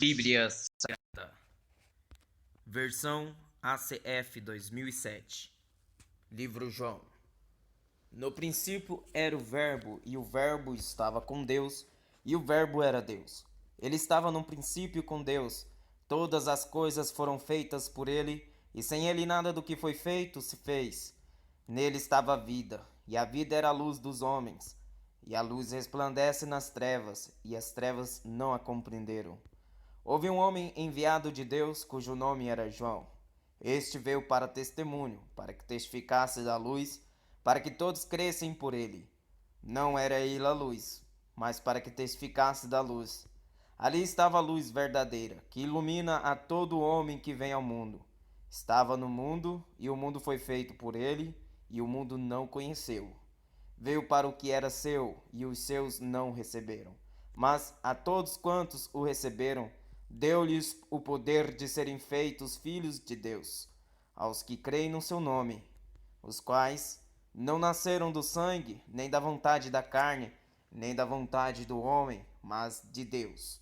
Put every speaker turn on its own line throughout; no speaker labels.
Bíblia Sagrada, versão ACF 2007, livro João. No princípio era o Verbo, e o Verbo estava com Deus, e o Verbo era Deus. Ele estava no princípio com Deus. Todas as coisas foram feitas por ele, e sem ele nada do que foi feito se fez. Nele estava a vida, e a vida era a luz dos homens. E a luz resplandece nas trevas, e as trevas não a compreenderam. Houve um homem enviado de Deus, cujo nome era João. Este veio para testemunho, para que testificasse da luz, para que todos crescem por ele. Não era ele a luz, mas para que testificasse da luz. Ali estava a luz verdadeira, que ilumina a todo homem que vem ao mundo. Estava no mundo, e o mundo foi feito por ele, e o mundo não conheceu. Veio para o que era seu, e os seus não o receberam. Mas a todos quantos o receberam, deu-lhes o poder de serem feitos filhos de Deus, aos que creem no seu nome, os quais não nasceram do sangue, nem da vontade da carne, nem da vontade do homem, mas de Deus.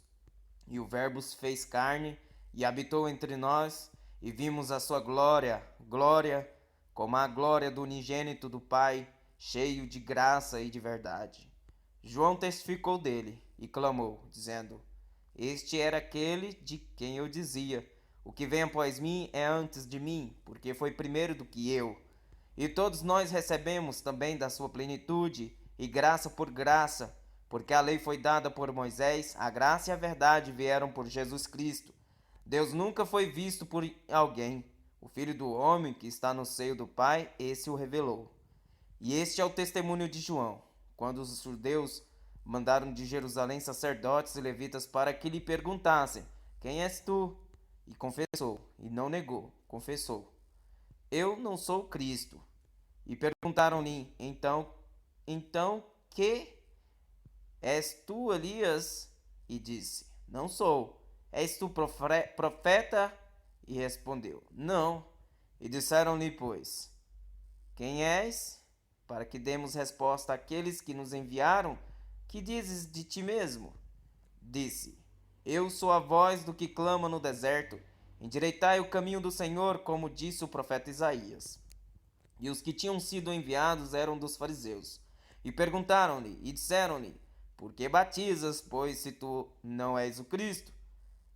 E o Verbo se fez carne e habitou entre nós, e vimos a sua glória, glória como a glória do unigênito do Pai, cheio de graça e de verdade. João testificou dele e clamou, dizendo: Este era aquele de quem eu dizia: O que vem após mim é antes de mim, porque foi primeiro do que eu. E todos nós recebemos também da sua plenitude, e graça por graça, porque a lei foi dada por Moisés, a graça e a verdade vieram por Jesus Cristo. Deus nunca foi visto por alguém. O Filho do homem que está no seio do Pai, esse o revelou. E este é o testemunho de João, quando os judeus mandaram de Jerusalém sacerdotes e levitas para que lhe perguntassem: Quem és tu? E confessou, e não negou, confessou: Eu não sou Cristo. E perguntaram-lhe: Então que? És tu Elias? E disse: Não sou. És tu profeta? E respondeu: Não. E disseram-lhe, pois: Quem és? Para que demos resposta àqueles que nos enviaram. Que dizes de ti mesmo? Disse: Eu sou a voz do que clama no deserto. Endireitai o caminho do Senhor, como disse o profeta Isaías. E os que tinham sido enviados eram dos fariseus. E perguntaram-lhe, e disseram-lhe: Por que batizas, pois, se tu não és o Cristo,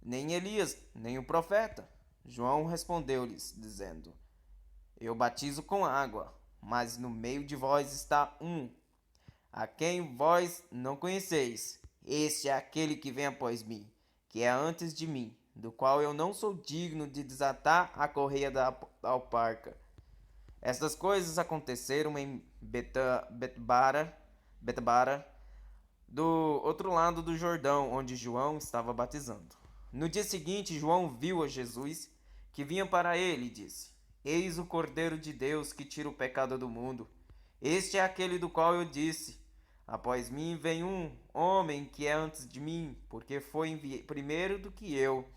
nem Elias, nem o profeta? João respondeu-lhes, dizendo: Eu batizo com água, mas no meio de vós está um, a quem vós não conheceis. Este é aquele que vem após mim, que é antes de mim, do qual eu não sou digno de desatar a correia da alparca. Estas coisas aconteceram em Betbara, do outro lado do Jordão, onde João estava batizando. No dia seguinte, João viu a Jesus, que vinha para ele, e disse: Eis o Cordeiro de Deus que tira o pecado do mundo. Este é aquele do qual eu disse: Após mim vem um homem que é antes de mim, porque foi primeiro do que eu,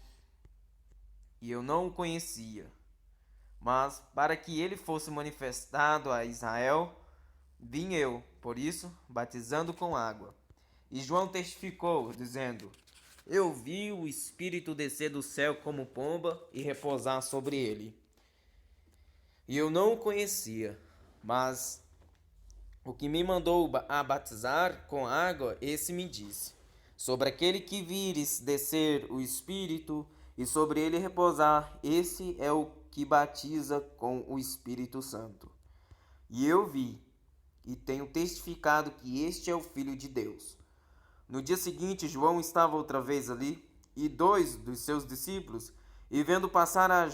e eu não o conhecia. Mas para que ele fosse manifestado a Israel, vim eu, por isso, batizando com água. E João testificou, dizendo: Eu vi o Espírito descer do céu como pomba e repousar sobre ele. E eu não o conhecia, mas o que me mandou a batizar com água, esse me disse: Sobre aquele que vires descer o Espírito e sobre ele repousar, esse é o que batiza com o Espírito Santo. E eu vi, e tenho testificado que este é o Filho de Deus. No dia seguinte, João estava outra vez ali, e dois dos seus discípulos, e vendo passar a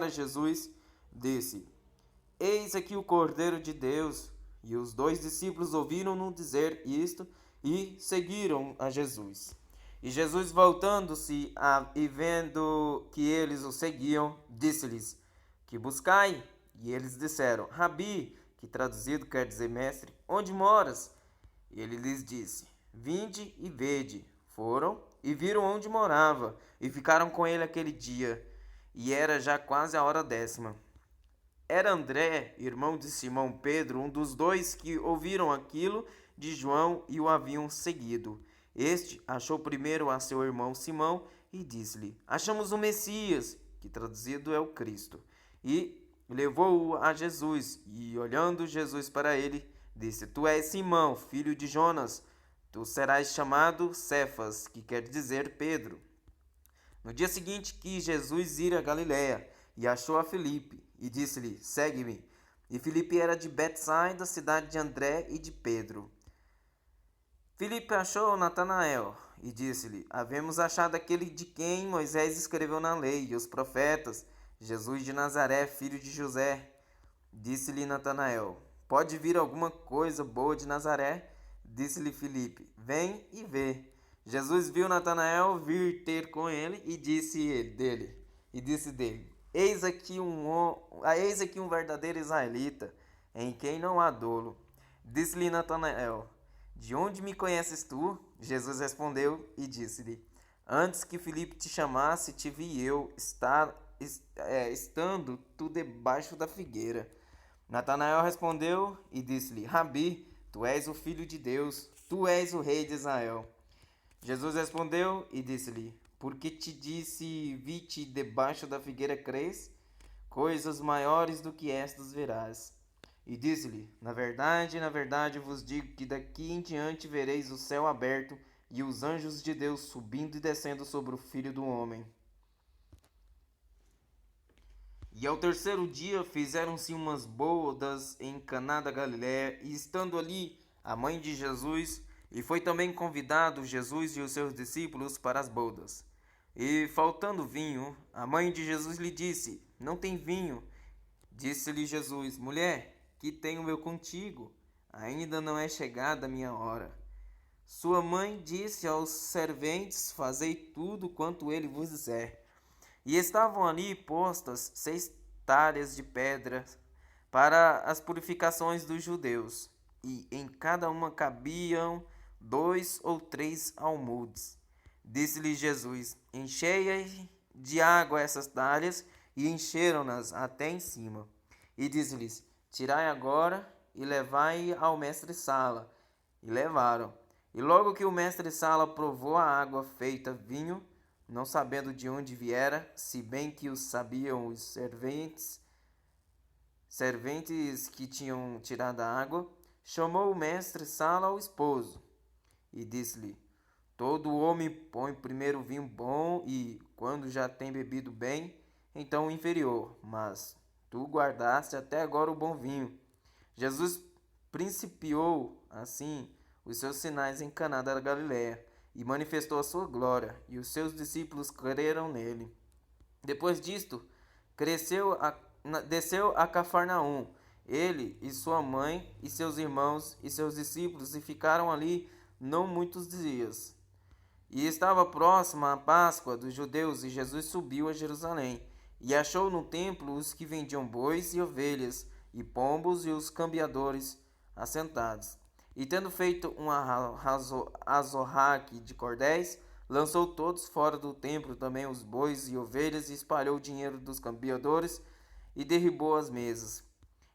Jesus, disse: Eis aqui o Cordeiro de Deus. E os dois discípulos ouviram-no dizer isto e seguiram a Jesus. E Jesus, voltando-se e vendo que eles o seguiam, disse-lhes: Que buscai? E eles disseram: Rabi, que traduzido quer dizer mestre, onde moras? E ele lhes disse: Vinde e vede. Foram e viram onde morava, e ficaram com ele aquele dia. E era já quase a hora 10ª. Era André, irmão de Simão Pedro, um dos dois que ouviram aquilo de João e o haviam seguido. Este achou primeiro a seu irmão Simão e disse-lhe: Achamos o Messias, que traduzido é o Cristo. E levou-o a Jesus, e olhando Jesus para ele, disse: Tu és Simão, filho de Jonas, tu serás chamado Cefas, que quer dizer Pedro. No dia seguinte quis Jesus ir a Galiléia, e achou a Filipe, e disse-lhe: Segue-me. E Filipe era de Betsaida, cidade de André e de Pedro. Filipe achou Natanael, e disse-lhe: Havemos achado aquele de quem Moisés escreveu na lei, e os profetas, Jesus de Nazaré, filho de José. Disse-lhe Natanael: Pode vir alguma coisa boa de Nazaré? Disse-lhe Filipe: Vem e vê. Jesus viu Natanael vir ter com ele e disse dele: Eis aqui um verdadeiro israelita, em quem não há dolo. Disse-lhe Natanael: De onde me conheces tu? Jesus respondeu e disse-lhe: Antes que Filipe te chamasse, te vi eu estando tu debaixo da figueira. Natanael respondeu e disse-lhe: Rabi, tu és o filho de Deus, tu és o rei de Israel. Jesus respondeu e disse-lhe: Porque te disse, vi-te debaixo da figueira, crês? Coisas maiores do que estas verás. E disse-lhe: na verdade vos digo que daqui em diante vereis o céu aberto e os anjos de Deus subindo e descendo sobre o Filho do Homem. E ao terceiro dia fizeram-se umas bodas em Caná da Galiléia, e estando ali a mãe de Jesus, e foi também convidado Jesus e os seus discípulos para as bodas. E faltando vinho, a mãe de Jesus lhe disse: Não tem vinho. Disse-lhe Jesus: Mulher, que tenho eu contigo? Ainda não é chegada a minha hora. Sua mãe disse aos serventes: Fazei tudo quanto ele vos disser. E estavam ali postas 6 talhas de pedra para as purificações dos judeus, e em cada uma cabiam 2 ou 3 almudes. Disse-lhe Jesus: Enchei de água essas talhas, e encheram-nas até em cima. E disse-lhes: Tirai agora e levai ao mestre-sala. E levaram. E logo que o mestre-sala provou a água feita vinho, não sabendo de onde viera, se bem que os sabiam os serventes que tinham tirado a água, chamou o mestre-sala ao esposo e disse-lhe: Todo homem põe primeiro o vinho bom e, quando já tem bebido bem, então o inferior, mas tu guardaste até agora o bom vinho. Jesus principiou, assim, os seus sinais em Caná da Galiléia, e manifestou a sua glória, e os seus discípulos creram nele. Depois disto, desceu a Cafarnaum, ele e sua mãe, e seus irmãos e seus discípulos, e ficaram ali não muitos dias. E estava próxima a Páscoa dos judeus, e Jesus subiu a Jerusalém, e achou no templo os que vendiam bois e ovelhas, e pombos e os cambiadores assentados. E tendo feito um azorraque de cordéis, lançou todos fora do templo, também os bois e ovelhas, e espalhou o dinheiro dos cambiadores, e derribou as mesas.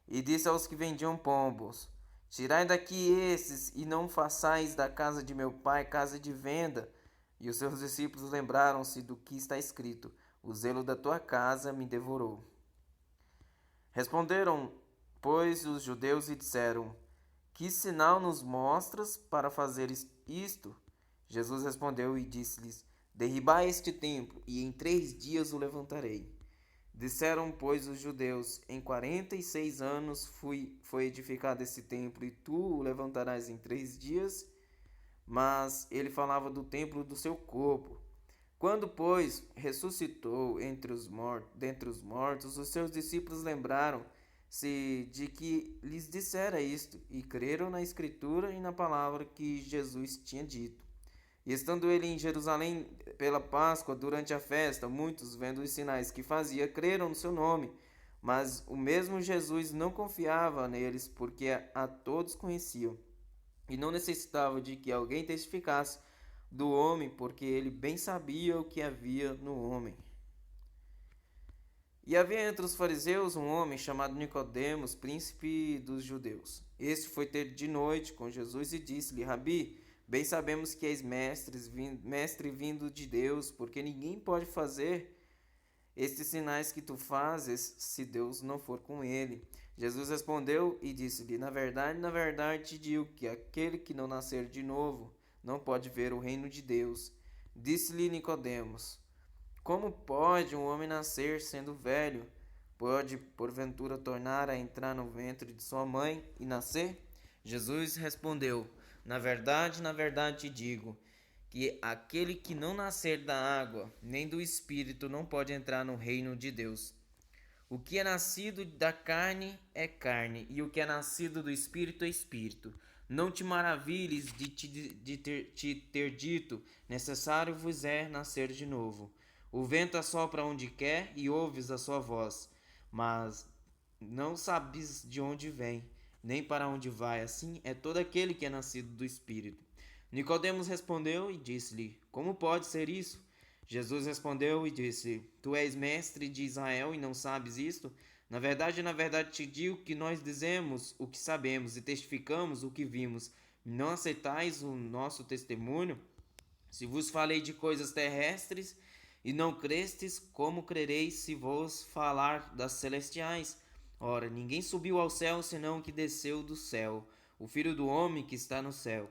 E disse aos que vendiam pombos: Tirai daqui esses, e não façais da casa de meu pai casa de venda. E os seus discípulos lembraram-se do que está escrito: O zelo da tua casa me devorou. Responderam, pois, os judeus e disseram: Que sinal nos mostras para fazer isto? Jesus respondeu e disse-lhes: Derribai este templo, e em 3 dias o levantarei. Disseram, pois, os judeus: Em 46 anos foi edificado esse templo, e tu o levantarás em 3 dias? Mas ele falava do templo do seu corpo. Quando, pois, ressuscitou dentre os mortos, os seus discípulos lembraram-se de que lhes dissera isto, e creram na Escritura e na palavra que Jesus tinha dito. E estando ele em Jerusalém pela Páscoa, durante a festa, muitos, vendo os sinais que fazia, creram no seu nome. Mas o mesmo Jesus não confiava neles, porque a todos conheciam, e não necessitava de que alguém testificasse do homem, porque ele bem sabia o que havia no homem. E havia entre os fariseus um homem chamado Nicodemos, príncipe dos judeus. Este foi ter de noite com Jesus e disse-lhe: Rabi, Bem sabemos que és mestre vindo de Deus, porque ninguém pode fazer estes sinais que tu fazes se Deus não for com ele. Jesus respondeu e disse-lhe: na verdade te digo que aquele que não nascer de novo não pode ver o reino de Deus. Disse-lhe Nicodemos: como pode um homem nascer sendo velho? Pode, porventura, tornar a entrar no ventre de sua mãe e nascer? Jesus respondeu: na verdade te digo, que aquele que não nascer da água nem do Espírito não pode entrar no reino de Deus. O que é nascido da carne é carne, e o que é nascido do Espírito é Espírito. Não te maravilhes de ter dito: necessário vos é nascer de novo. O vento assopra onde quer e ouves a sua voz, mas não sabes de onde vem, nem para onde vai. Assim é todo aquele que é nascido do Espírito. Nicodemos respondeu e disse-lhe: como pode ser isso? Jesus respondeu e disse: tu és mestre de Israel e não sabes isto? Na verdade te digo que nós dizemos o que sabemos e testificamos o que vimos. Não aceitais o nosso testemunho? Se vos falei de coisas terrestres e não crestes, como crereis se vos falar das celestiais? Ora, ninguém subiu ao céu senão o que desceu do céu, o Filho do homem que está no céu.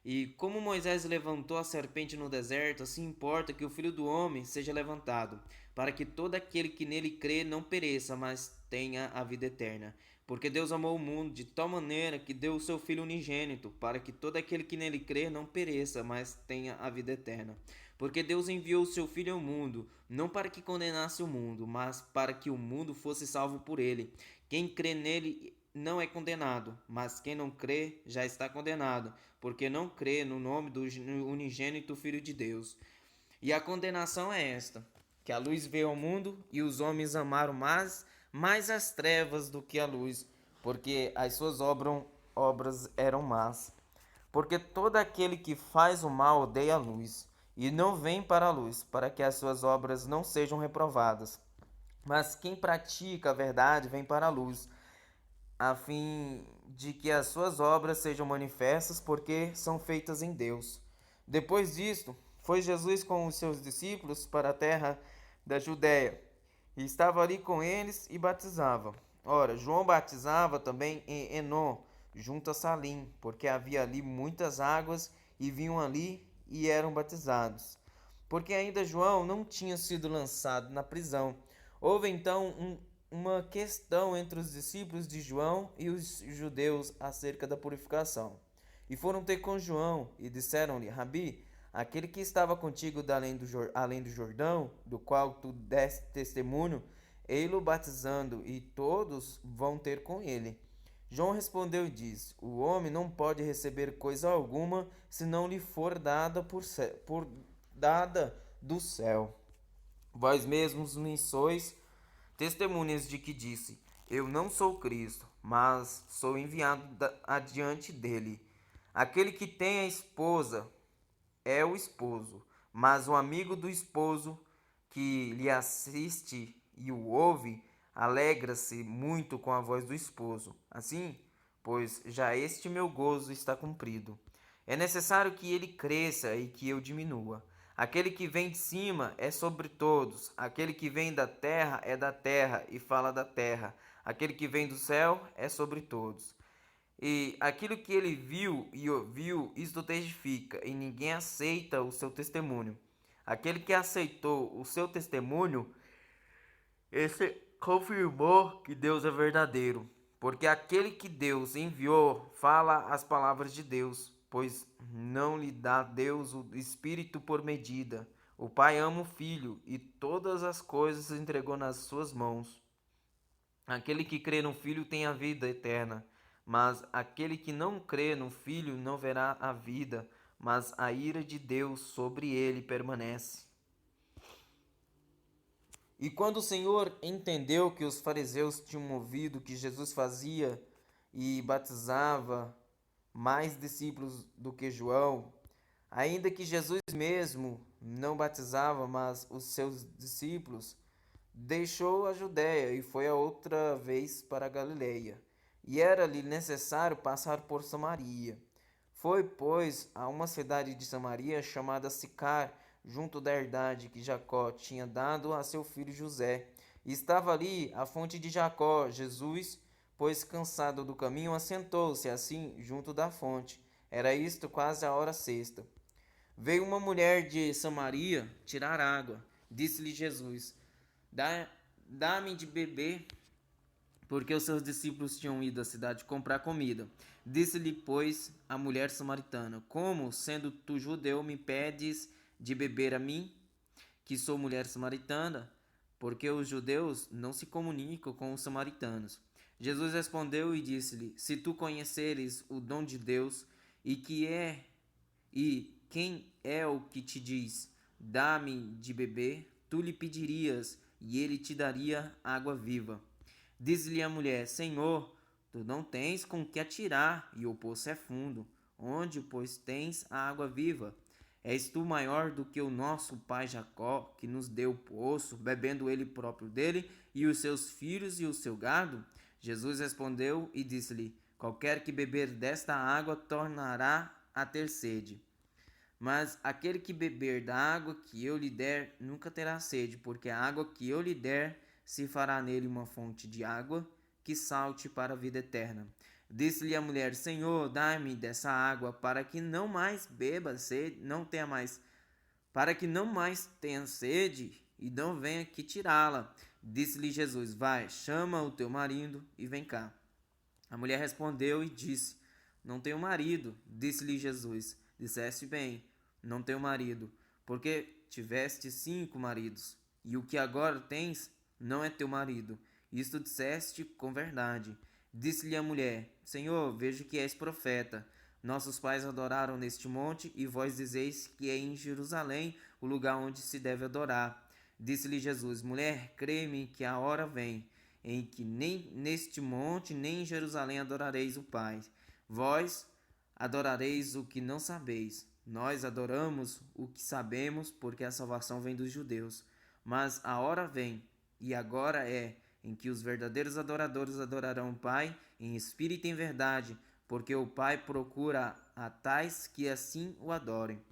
E como Moisés levantou a serpente no deserto, assim importa que o Filho do homem seja levantado, para que todo aquele que nele crê não pereça, mas tenha a vida eterna. Porque Deus amou o mundo de tal maneira que deu o seu Filho unigênito, para que todo aquele que nele crê não pereça, mas tenha a vida eterna. Porque Deus enviou o seu Filho ao mundo, não para que condenasse o mundo, mas para que o mundo fosse salvo por ele. Quem crê nele não é condenado, mas quem não crê já está condenado, porque não crê no nome do unigênito Filho de Deus. E a condenação é esta: que a luz veio ao mundo e os homens amaram mais as trevas do que a luz, porque as suas obras eram más. Porque todo aquele que faz o mal odeia a luz, e não vem para a luz, para que as suas obras não sejam reprovadas. Mas quem pratica a verdade vem para a luz, a fim de que as suas obras sejam manifestas, porque são feitas em Deus. Depois disto, foi Jesus com os seus discípulos para a terra da Judéia, e estava ali com eles e batizava. Ora, João batizava também em Enom, junto a Salim, porque havia ali muitas águas, e vinham ali e eram batizados. Porque ainda João não tinha sido lançado na prisão. Houve então uma questão entre os discípulos de João e os judeus acerca da purificação. E foram ter com João e disseram-lhe: Rabi, aquele que estava contigo além do Jordão, do qual tu deste testemunho, ei-lo batizando, e todos vão ter com ele. João respondeu e disse: o homem não pode receber coisa alguma se não lhe for dada do céu. Vós mesmos me sois testemunhas de que disse: eu não sou Cristo, mas sou enviado adiante dele. Aquele que tem a esposa é o esposo, mas o amigo do esposo que lhe assiste e o ouve alegra-se muito com a voz do esposo. Assim, pois já este meu gozo está cumprido. É necessário que ele cresça e que eu diminua. Aquele que vem de cima é sobre todos. Aquele que vem da terra é da terra e fala da terra. Aquele que vem do céu é sobre todos. E aquilo que ele viu e ouviu, isto testifica, e ninguém aceita o seu testemunho. Aquele que aceitou o seu testemunho, esse confirmou que Deus é verdadeiro. Porque aquele que Deus enviou fala as palavras de Deus, pois não lhe dá Deus o Espírito por medida. O Pai ama o Filho e todas as coisas entregou nas suas mãos. Aquele que crê no Filho tem a vida eterna, mas aquele que não crê no Filho não verá a vida, mas a ira de Deus sobre ele permanece. E quando o Senhor entendeu que os fariseus tinham ouvido que Jesus fazia e batizava mais discípulos do que João, ainda que Jesus mesmo não batizava, mas os seus discípulos, deixou a Judéia e foi a outra vez para a Galileia. E era-lhe necessário passar por Samaria. Foi, pois, a uma cidade de Samaria chamada Sicar, junto da herdade que Jacó tinha dado a seu filho José. E estava ali a fonte de Jacó. Jesus, pois cansado do caminho, assentou-se assim junto da fonte. Era isto quase a hora sexta. Veio uma mulher de Samaria tirar água. Disse-lhe Jesus: Dá- Dá-me de beber, porque os seus discípulos tinham ido à cidade comprar comida. Disse-lhe, pois, a mulher samaritana: Como, sendo tu judeu, me pedes de beber a mim, que sou mulher samaritana? Porque os judeus não se comunicam com os samaritanos. Jesus respondeu e disse-lhe: Se tu conheceres o dom de Deus, e que é e quem é o que te diz: Dá-me de beber, tu lhe pedirias, e ele te daria água viva. Diz-lhe a mulher: Senhor, tu não tens com que atirar, e o poço é fundo. Onde, pois, tens a água viva? És tu maior do que o nosso pai Jacó, que nos deu o poço, bebendo ele próprio dele, e os seus filhos e o seu gado? Jesus respondeu e disse-lhe: Qualquer que beber desta água tornará a ter sede. Mas aquele que beber da água que eu lhe der nunca terá sede, porque a água que eu lhe der se fará nele uma fonte de água que salte para a vida eterna. Disse-lhe a mulher: Senhor, dá-me dessa água para que não mais beba sede, não tenha mais, para que não mais tenha sede e não venha aqui tirá-la. Disse-lhe Jesus: Vai, chama o teu marido e vem cá. A mulher respondeu e disse: Não tenho marido. Disse-lhe Jesus: Disseste bem, não tenho marido, porque tiveste 5 maridos, e o que agora tens não é teu marido. Isto disseste com verdade. Disse-lhe a mulher: Senhor, vejo que és profeta. Nossos pais adoraram neste monte, e vós dizeis que é em Jerusalém o lugar onde se deve adorar. Disse-lhe Jesus: Mulher, crê-me que a hora vem em que nem neste monte nem em Jerusalém adorareis o Pai. Vós adorareis o que não sabeis. Nós adoramos o que sabemos, porque a salvação vem dos judeus. Mas a hora vem, e agora é, em que os verdadeiros adoradores adorarão o Pai em espírito e em verdade, porque o Pai procura a tais que assim o adorem.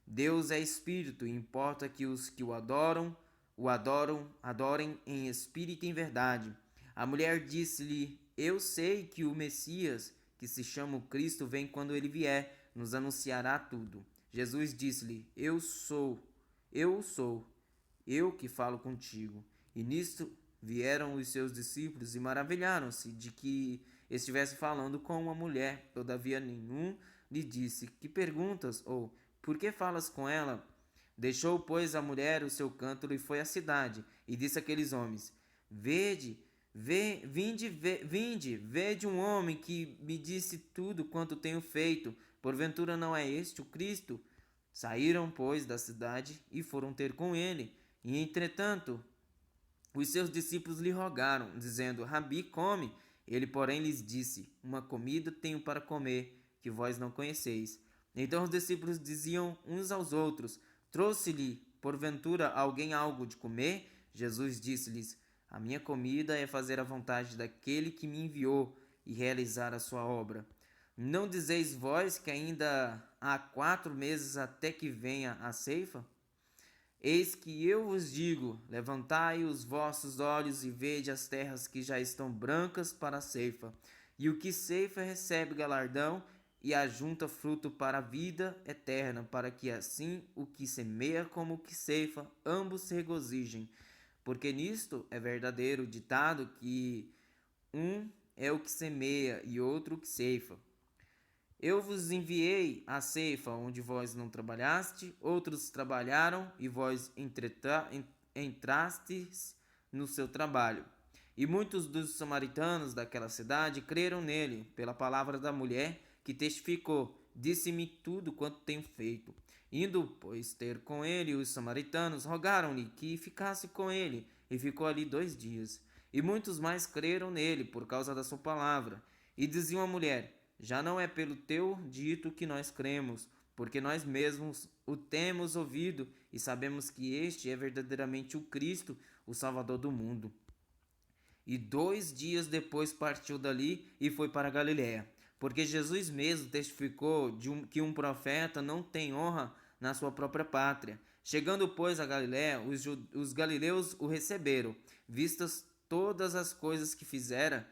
Deus é espírito, e importa que os que adorem em espírito e em verdade. A mulher disse-lhe: Eu sei que o Messias, que se chama o Cristo, vem quando ele vier, nos anunciará tudo. Jesus disse-lhe: eu sou, eu que falo contigo. E nisto vieram os seus discípulos e maravilharam-se de que estivesse falando com uma mulher. Todavia nenhum lhe disse: Que perguntas? Ou por que falas com ela? Deixou, pois, a mulher o seu cântaro e foi à cidade, e disse àqueles homens: Vinde, vede um homem que me disse tudo quanto tenho feito. Porventura não é este o Cristo? Saíram, pois, da cidade e foram ter com ele. E, entretanto, os seus discípulos lhe rogaram, dizendo: Rabi, come. Ele, porém, lhes disse: Uma comida tenho para comer, que vós não conheceis. Então os discípulos diziam uns aos outros: Trouxe-lhe, porventura, alguém algo de comer? Jesus disse-lhes: A minha comida é fazer a vontade daquele que me enviou e realizar a sua obra. Não dizeis vós que ainda há 4 meses até que venha a ceifa? Eis que eu vos digo: levantai os vossos olhos e vede as terras que já estão brancas para a ceifa. E o que ceifa recebe galardão e ajunta fruto para a vida eterna, para que assim o que semeia como o que ceifa, ambos se regozijem. Porque nisto é verdadeiro o ditado que um é o que semeia e outro o que ceifa. Eu vos enviei a ceifa onde vós não trabalhaste, outros trabalharam e vós entrastes no seu trabalho. E muitos dos samaritanos daquela cidade creram nele, pela palavra da mulher que testificou: Disse-me tudo quanto tenho feito. Indo, pois, ter com ele, os samaritanos rogaram-lhe que ficasse com ele, e ficou ali 2 dias. E muitos mais creram nele por causa da sua palavra. E diziam à mulher: Já não é pelo teu dito que nós cremos, porque nós mesmos o temos ouvido e sabemos que este é verdadeiramente o Cristo, o Salvador do mundo. E 2 dias depois partiu dali e foi para a Galiléia, porque Jesus mesmo testificou que um profeta não tem honra na sua própria pátria. Chegando, pois, a Galiléia, os galileus o receberam, vistas todas as coisas que fizera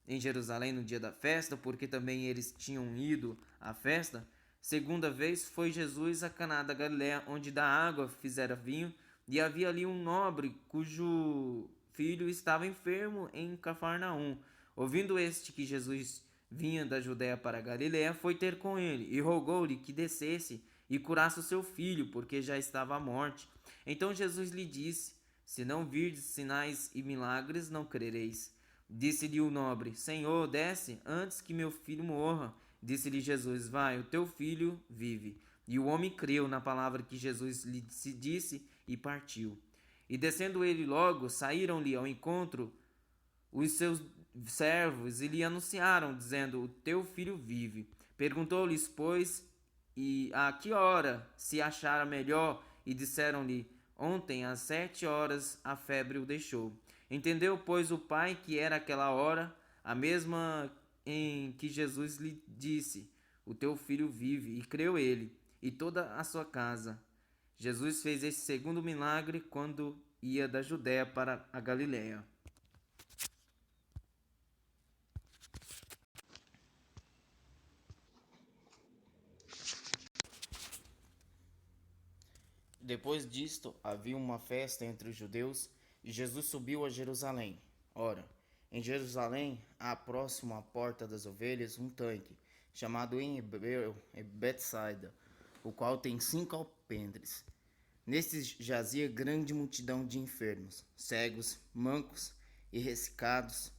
em Jerusalém no dia da festa, porque também eles tinham ido à festa. Segunda vez foi Jesus a Caná da Galiléia, onde da água fizera vinho, e havia ali um nobre cujo filho estava enfermo em Cafarnaum. Ouvindo este que Jesus vinha da Judéia para a Galiléia, foi ter com ele e rogou-lhe que descesse e curasse o seu filho, porque já estava à morte. Então Jesus lhe disse: Se não virdes sinais e milagres, não crereis. Disse-lhe o nobre: Senhor, desce antes que meu filho morra. Disse-lhe Jesus: Vai, o teu filho vive. E o homem creu na palavra que Jesus lhe disse e partiu. E descendo ele logo, saíram-lhe ao encontro os seus servos e lhe anunciaram, dizendo: O teu filho vive. Perguntou-lhes, pois, e a que hora se achara melhor? E disseram-lhe: Ontem, às 7 horas, a febre o deixou. Entendeu, pois, o pai que era aquela hora, a mesma em que Jesus lhe disse: O teu filho vive. E creu ele, e toda a sua casa. Jesus fez esse segundo milagre quando ia da Judéia para a Galiléia. Depois disto, havia uma festa entre os judeus e Jesus subiu a Jerusalém. Ora, em Jerusalém há próximo à porta das ovelhas um tanque, chamado em hebreu Betsaida, o qual tem 5 alpendres. Nestes jazia grande multidão de enfermos, cegos, mancos e ressecados,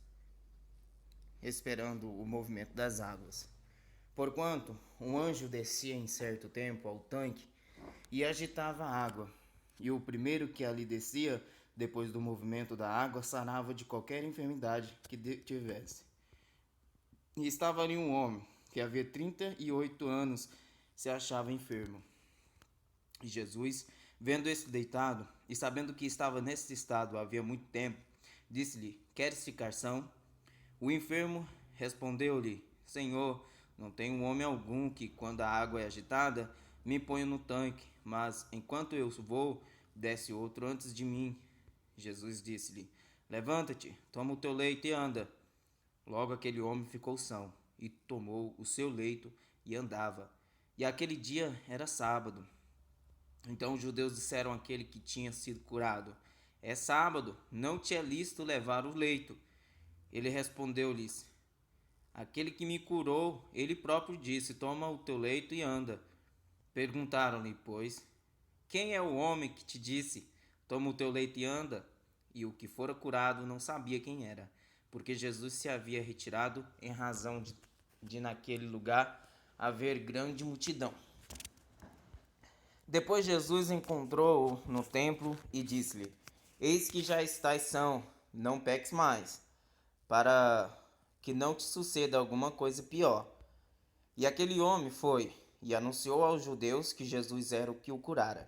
esperando o movimento das águas. Porquanto um anjo descia em certo tempo ao tanque e agitava a água, e o primeiro que ali descia, depois do movimento da água, sarava de qualquer enfermidade que tivesse. E estava ali um homem, que havia 38 anos, se achava enfermo. E Jesus, vendo este deitado, e sabendo que estava nesse estado havia muito tempo, disse-lhe: Queres ficar são? O enfermo respondeu-lhe: Senhor, não tenho homem algum que, quando a água é agitada, me ponha no tanque, mas enquanto eu vou, desce outro antes de mim. Jesus disse-lhe: Levanta-te, toma o teu leito e anda. Logo aquele homem ficou são, e tomou o seu leito e andava. E aquele dia era sábado. Então os judeus disseram àquele que tinha sido curado: É sábado, não te é lícito levar o leito. Ele respondeu-lhes: Aquele que me curou, ele próprio disse: Toma o teu leito e anda. Perguntaram-lhe, pois: Quem é o homem que te disse: Toma o teu leito e anda? E o que fora curado não sabia quem era, porque Jesus se havia retirado em razão de naquele lugar haver grande multidão. Depois Jesus encontrou-o no templo e disse-lhe: Eis que já estás são, não peques mais, para que não te suceda alguma coisa pior. E aquele homem foi e anunciou aos judeus que Jesus era o que o curara.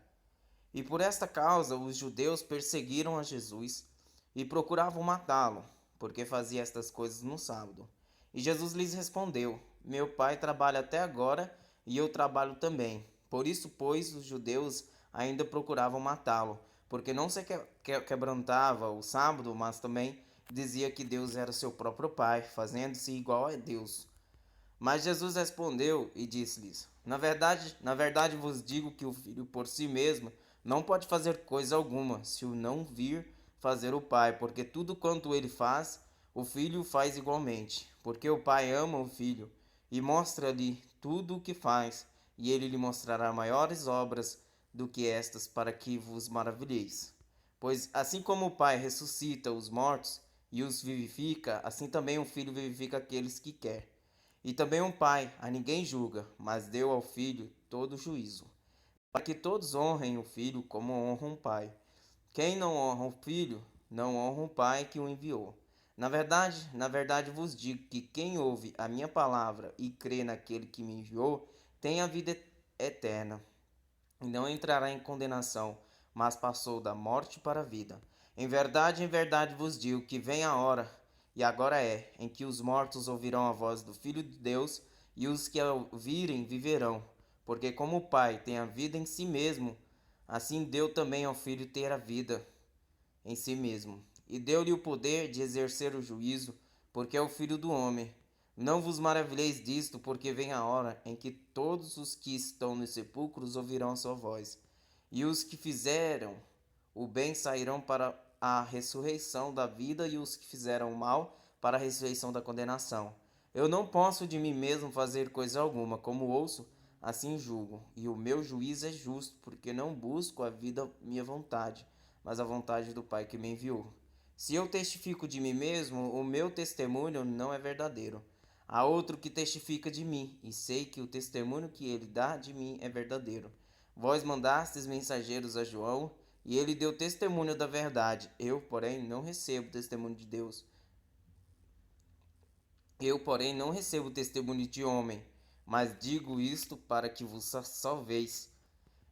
E por esta causa os judeus perseguiram a Jesus e procuravam matá-lo, porque fazia estas coisas no sábado. E Jesus lhes respondeu: Meu pai trabalha até agora e eu trabalho também. Por isso, pois, os judeus ainda procuravam matá-lo, porque não se quebrantava o sábado, mas também dizia que Deus era seu próprio pai, fazendo-se igual a Deus. Mas Jesus respondeu e disse-lhes: na verdade vos digo que o filho por si mesmo não pode fazer coisa alguma, se o não vir fazer o pai, porque tudo quanto ele faz, o filho faz igualmente. Porque o pai ama o filho e mostra-lhe tudo o que faz, e ele lhe mostrará maiores obras do que estas, para que vos maravilheis. Pois assim como o pai ressuscita os mortos e os vivifica, assim também o filho vivifica aqueles que quer. E também um pai a ninguém julga, mas deu ao filho todo o juízo, para que todos honrem o filho como honram o pai. Quem não honra o filho, não honra o pai que o enviou. Na verdade vos digo que quem ouve a minha palavra e crê naquele que me enviou, tem a vida eterna, e não entrará em condenação, mas passou da morte para a vida. Em verdade vos digo que vem a hora, e agora é, em que os mortos ouvirão a voz do Filho de Deus, e os que a ouvirem viverão. Porque como o Pai tem a vida em si mesmo, assim deu também ao Filho ter a vida em si mesmo. E deu-lhe o poder de exercer o juízo, porque é o Filho do homem. Não vos maravilheis disto, porque vem a hora em que todos os que estão nos sepulcros ouvirão a sua voz. E os que fizeram o bem sairão para a ressurreição da vida, e os que fizeram o mal para a ressurreição da condenação. Eu não posso de mim mesmo fazer coisa alguma, como ouço, assim julgo, e o meu juízo é justo, porque não busco a vida minha vontade, mas a vontade do Pai que me enviou. Se eu testifico de mim mesmo, o meu testemunho não é verdadeiro. Há outro que testifica de mim, e sei que o testemunho que ele dá de mim é verdadeiro. Vós mandastes mensageiros a João, e ele deu testemunho da verdade. Eu, porém, não recebo testemunho de Deus. Eu, porém, não recebo testemunho de homem, mas digo isto para que vos salveis.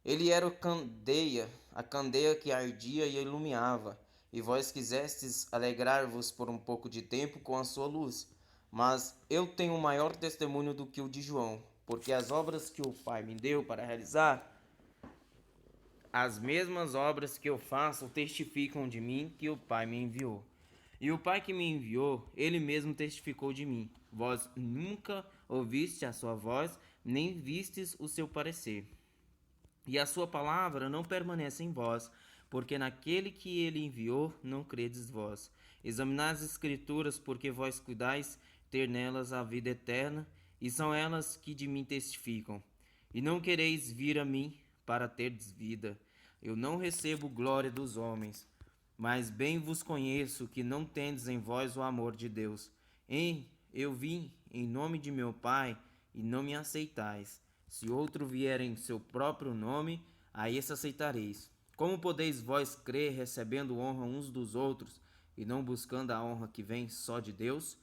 Ele era a candeia que ardia e iluminava, e vós quisestes alegrar-vos por um pouco de tempo com a sua luz. Mas eu tenho maior testemunho do que o de João, porque as obras que o Pai me deu para realizar, as mesmas obras que eu faço testificam de mim que o Pai me enviou. E o Pai que me enviou, ele mesmo testificou de mim. Vós nunca ouviste a sua voz, nem vistes o seu parecer. E a sua palavra não permanece em vós, porque naquele que ele enviou não credes vós. Examinai as Escrituras, porque vós cuidais ter nelas a vida eterna, e são elas que de mim testificam. E não quereis vir a mim para terdes vida. Eu não recebo glória dos homens, mas bem vos conheço que não tendes em vós o amor de Deus. Eu vim em nome de meu Pai, e não me aceitais. Se outro vier em seu próprio nome, a esse aceitareis. Como podeis vós crer recebendo honra uns dos outros, e não buscando a honra que vem só de Deus?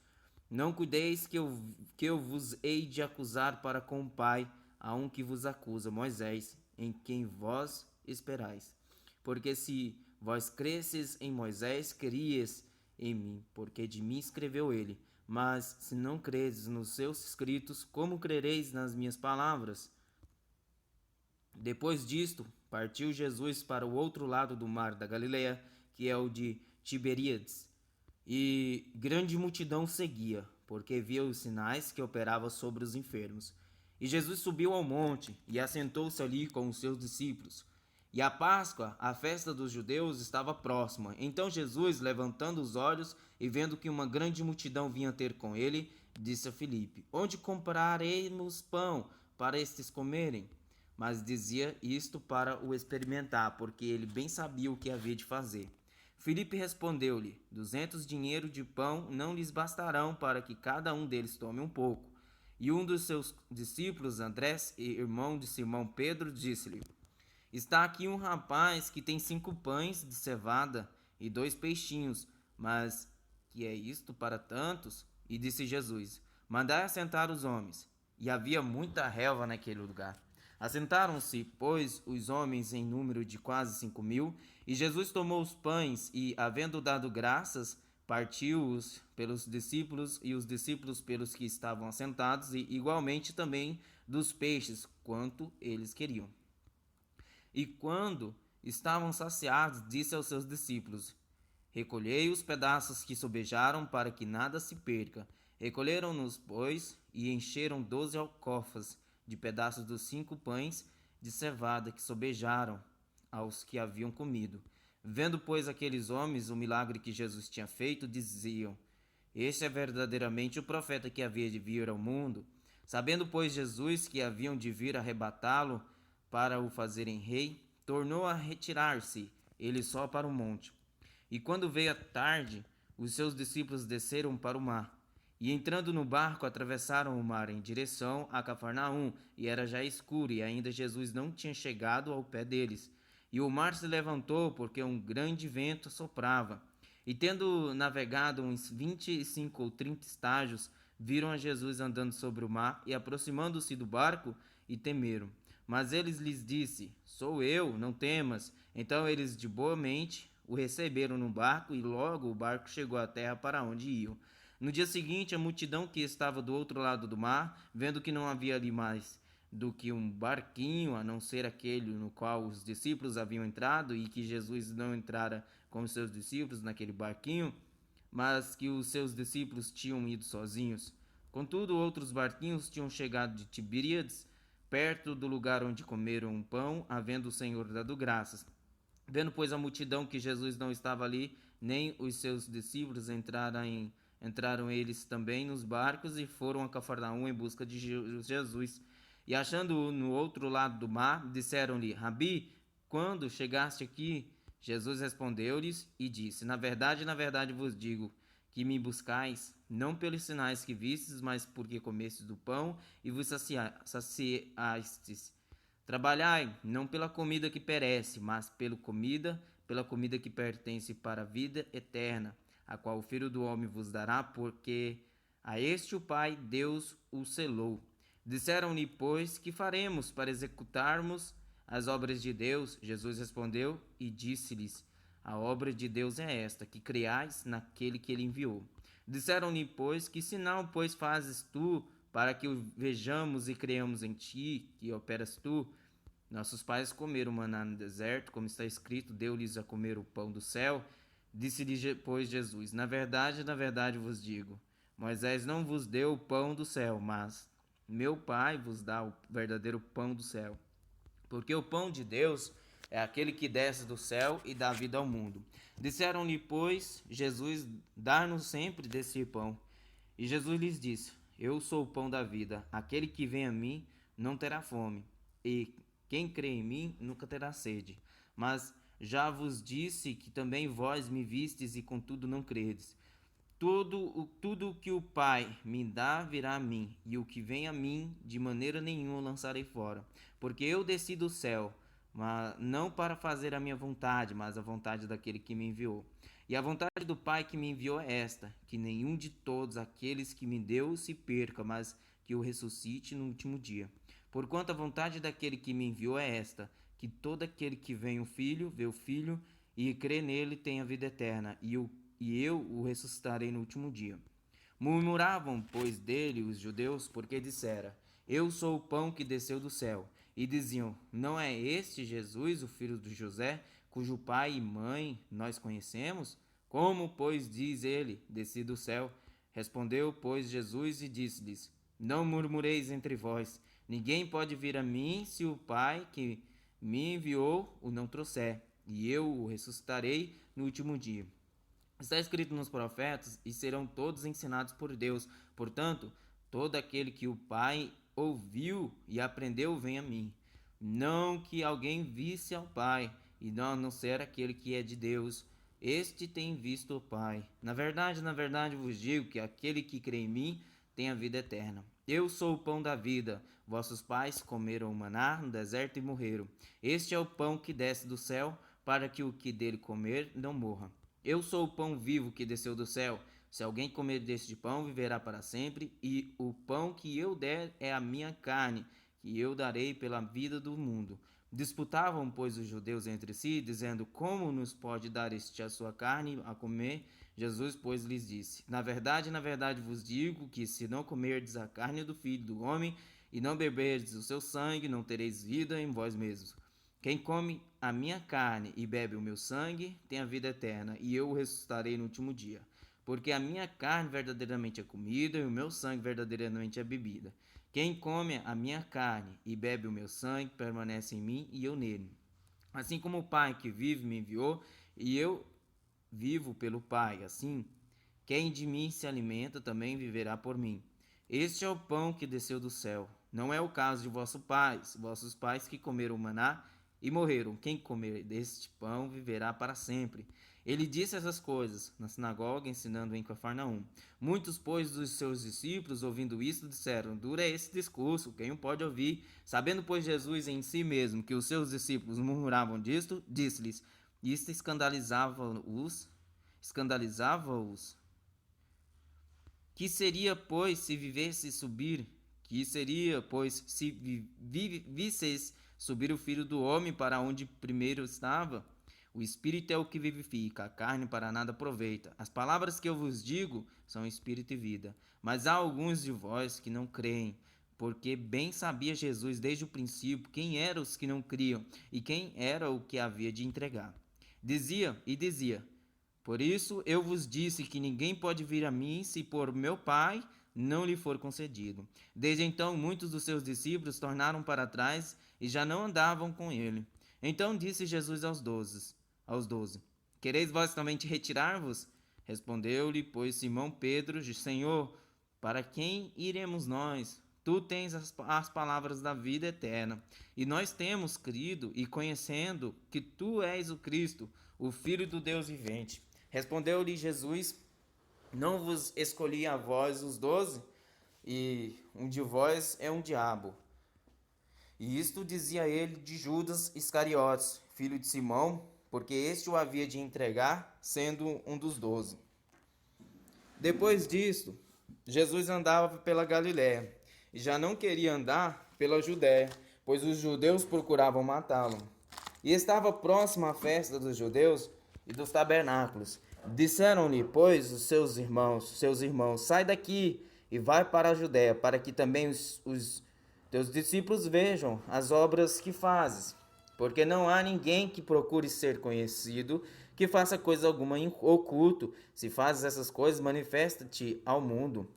Não cuideis que eu vos hei de acusar para com o Pai, a um que vos acusa, Moisés, em quem vós esperais. Porque se vós cresces em Moisés, crieis em mim, porque de mim escreveu ele. Mas se não credes nos seus escritos, como crereis nas minhas palavras? Depois disto, partiu Jesus para o outro lado do mar da Galileia, que é o de Tiberíades, e grande multidão seguia, porque via os sinais que operava sobre os enfermos. E Jesus subiu ao monte e assentou-se ali com os seus discípulos. E a Páscoa, a festa dos judeus, estava próxima. Então Jesus, levantando os olhos e vendo que uma grande multidão vinha ter com ele, disse a Filipe: Onde compraremos pão para estes comerem? Mas dizia isto para o experimentar, porque ele bem sabia o que havia de fazer. Filipe respondeu-lhe: 200 dinheiros de pão não lhes bastarão para que cada um deles tome um pouco. E um dos seus discípulos, Andrés, irmão de Simão Pedro, disse-lhe: Está aqui um rapaz que tem 5 pães de cevada e 2 peixinhos, mas que é isto para tantos? E disse Jesus: Mandai assentar os homens. E havia muita relva naquele lugar. Assentaram-se, pois, os homens em número de quase 5.000, e Jesus tomou os pães e, havendo dado graças, partiu-os pelos discípulos e os discípulos pelos que estavam assentados, e igualmente também dos peixes, quanto eles queriam. E quando estavam saciados, disse aos seus discípulos: Recolhei os pedaços que sobejaram, para que nada se perca. Recolheram-nos, pois, e encheram 12 alcofas de pedaços dos 5 pães de cevada que sobejaram aos que haviam comido. Vendo, pois, aqueles homens o milagre que Jesus tinha feito, diziam: Este é verdadeiramente o profeta que havia de vir ao mundo. Sabendo, pois, Jesus que haviam de vir arrebatá-lo para o fazerem rei, tornou a retirar-se, ele só para o monte. E quando veio a tarde, os seus discípulos desceram para o mar. E entrando no barco, atravessaram o mar em direção a Cafarnaum, e era já escuro, e ainda Jesus não tinha chegado ao pé deles. E o mar se levantou, porque um grande vento soprava. E tendo navegado uns 25 ou 30 estágios, viram a Jesus andando sobre o mar, e aproximando-se do barco, e temeram. Mas eles lhes disse: Sou eu, não temas. Então eles de boa mente o receberam no barco, e logo o barco chegou à terra para onde iam. No dia seguinte, a multidão que estava do outro lado do mar, vendo que não havia ali mais do que um barquinho, a não ser aquele no qual os discípulos haviam entrado, e que Jesus não entrara com os seus discípulos naquele barquinho, mas que os seus discípulos tinham ido sozinhos. Contudo, outros barquinhos tinham chegado de Tiberíades, perto do lugar onde comeram pão, havendo o Senhor dado graças. Vendo, pois, a multidão que Jesus não estava ali, nem os seus discípulos, entraram eles também nos barcos e foram a Cafarnaum em busca de Jesus. E achando-o no outro lado do mar, disseram-lhe: Rabi, quando chegaste aqui? Jesus respondeu-lhes e disse: na verdade vos digo, que me buscais, não pelos sinais que vistes, mas porque comestes do pão e vos saciastes. Trabalhai, não pela comida que perece, mas pela comida que pertence para a vida eterna, a qual o Filho do Homem vos dará, porque a este o Pai Deus o selou. Disseram-lhe, pois, que faremos para executarmos as obras de Deus? Jesus respondeu e disse-lhes: a obra de Deus é esta, que creais naquele que ele enviou. Disseram-lhe, pois, que sinal, pois, fazes tu, para que o vejamos e creamos em ti, que operas tu? Nossos pais comeram maná no deserto, como está escrito, deu-lhes a comer o pão do céu. Disse-lhe, pois, Jesus: na verdade vos digo, Moisés não vos deu o pão do céu, mas meu Pai vos dá o verdadeiro pão do céu. Porque o pão de Deus é aquele que desce do céu e dá vida ao mundo. Disseram-lhe, pois, Jesus: dá-nos sempre desse pão. E Jesus lhes disse: eu sou o pão da vida. Aquele que vem a mim não terá fome, e quem crê em mim nunca terá sede. Mas já vos disse que também vós me vistes e contudo não credes. Tudo que o Pai me dá virá a mim, e o que vem a mim, de maneira nenhuma lançarei fora. Porque eu desci do céu, mas não para fazer a minha vontade, mas a vontade daquele que me enviou. E a vontade do Pai que me enviou é esta, que nenhum de todos aqueles que me deu se perca, mas que o ressuscite no último dia. Porquanto a vontade daquele que me enviou é esta, que todo aquele que vê o Filho, e crê nele tenha vida eterna, e eu o ressuscitarei no último dia. Murmuravam, pois, dele os judeus, porque dissera: eu sou o pão que desceu do céu. E diziam: não é este Jesus, o filho de José, cujo pai e mãe nós conhecemos? Como, pois, diz ele: desci do céu? Respondeu, pois, Jesus e disse-lhes: não murmureis entre vós. Ninguém pode vir a mim se o Pai que me enviou o não trouxer, e eu o ressuscitarei no último dia. Está escrito nos profetas, e serão todos ensinados por Deus. Portanto, todo aquele que o Pai ouviu e aprendeu, vem a mim. Não que alguém visse ao Pai, e não ser aquele que é de Deus. Este tem visto o Pai. Na verdade vos digo que aquele que crê em mim tem a vida eterna. Eu sou o pão da vida. Vossos pais comeram o maná no deserto e morreram. Este é o pão que desce do céu, para que o que dele comer não morra. Eu sou o pão vivo que desceu do céu. Se alguém comer deste pão, viverá para sempre, e o pão que eu der é a minha carne, que eu darei pela vida do mundo. Disputavam, pois, os judeus entre si, dizendo: como nos pode dar este a sua carne a comer? Jesus, pois, lhes disse: na verdade vos digo que, se não comerdes a carne do Filho do Homem e não beberdes o seu sangue, não tereis vida em vós mesmos. Quem come a minha carne e bebe o meu sangue tem a vida eterna, e eu o ressuscitarei no último dia. Porque a minha carne verdadeiramente é comida e o meu sangue verdadeiramente é bebida. Quem come a minha carne e bebe o meu sangue permanece em mim e eu nele. Assim como o Pai que vive me enviou, e eu vivo pelo Pai, assim, quem de mim se alimenta também viverá por mim. Este é o pão que desceu do céu. Não é o caso de vossos pais que comeram maná e morreram. Quem comer deste pão viverá para sempre. Ele disse essas coisas na sinagoga, ensinando em Cafarnaum. Muitos, pois, dos seus discípulos, ouvindo isto, disseram: duro é esse discurso, quem o pode ouvir? Sabendo, pois, Jesus em si mesmo que os seus discípulos murmuravam disto, disse-lhes: isto escandalizava-os. Que seria, pois, se visseis subir o Filho do Homem para onde primeiro estava? O espírito é o que vivifica, a carne para nada aproveita. As palavras que eu vos digo são espírito e vida. Mas há alguns de vós que não creem, porque bem sabia Jesus desde o princípio quem eram os que não criam e quem era o que havia de entregar. Dizia: por isso eu vos disse que ninguém pode vir a mim se por meu Pai não lhe for concedido. Desde então muitos dos seus discípulos tornaram para trás e já não andavam com ele. Então disse Jesus aos doze: quereis vós também te retirar-vos? Respondeu-lhe, pois, Simão Pedro: Senhor, para quem iremos nós? Tu tens as palavras da vida eterna, e nós temos crido e conhecendo que tu és o Cristo, o Filho do Deus vivente. Respondeu-lhe Jesus: não vos escolhi a vós os 12, e um de vós é um diabo. E isto dizia ele de Judas Iscariotes, filho de Simão, porque este o havia de entregar, sendo um dos 12. Depois disto, Jesus andava pela Galiléia, e já não queria andar pela Judéia, pois os judeus procuravam matá-lo. E estava próxima a festa dos judeus e dos tabernáculos. Disseram-lhe, pois, os seus irmãos, sai daqui e vai para a Judéia, para que também os teus discípulos vejam as obras que fazes. Porque não há ninguém que procure ser conhecido, que faça coisa alguma em oculto. Se fazes essas coisas, manifesta-te ao mundo.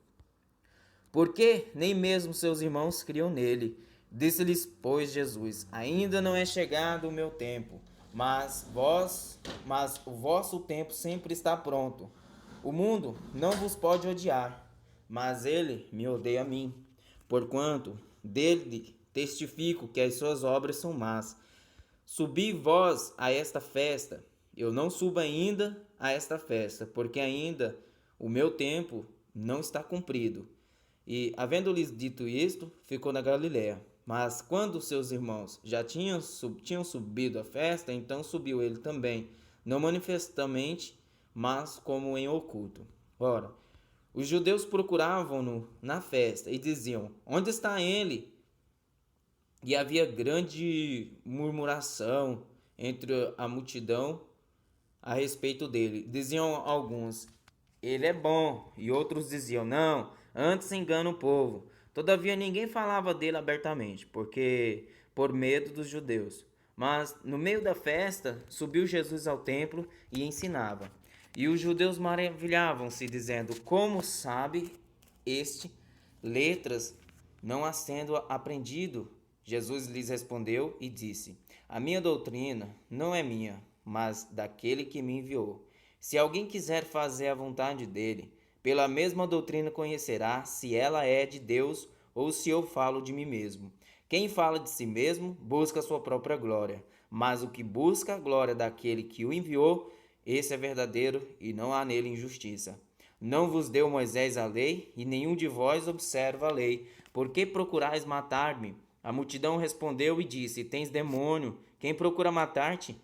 Porque nem mesmo seus irmãos criam nele. Disse-lhes, pois, Jesus: ainda não é chegado o meu tempo, mas o vosso tempo sempre está pronto. O mundo não vos pode odiar, mas ele me odeia a mim, porquanto dele testifico que as suas obras são más. Subi vós a esta festa. Eu não subo ainda a esta festa, porque ainda o meu tempo não está cumprido. E, havendo-lhes dito isto, ficou na Galiléia. Mas quando seus irmãos já tinham subido à festa, então subiu ele também, não manifestamente, mas como em oculto. Ora, os judeus procuravam-no na festa e diziam: onde está ele? E havia grande murmuração entre a multidão a respeito dele. Diziam alguns: ele é bom, e outros diziam: não, antes engana o povo. Todavia ninguém falava dele abertamente, porque por medo dos judeus. Mas no meio da festa subiu Jesus ao templo e ensinava. E os judeus maravilhavam-se, dizendo: como sabe este letras, não as tendo aprendido? Jesus lhes respondeu e disse: a minha doutrina não é minha, mas daquele que me enviou. Se alguém quiser fazer a vontade dele, pela mesma doutrina conhecerá se ela é de Deus ou se eu falo de mim mesmo. Quem fala de si mesmo busca a sua própria glória, mas o que busca a glória daquele que o enviou, esse é verdadeiro e não há nele injustiça. Não vos deu Moisés a lei, e nenhum de vós observa a lei. Por que procurais matar-me? A multidão respondeu e disse: tens demônio, quem procura matar-te?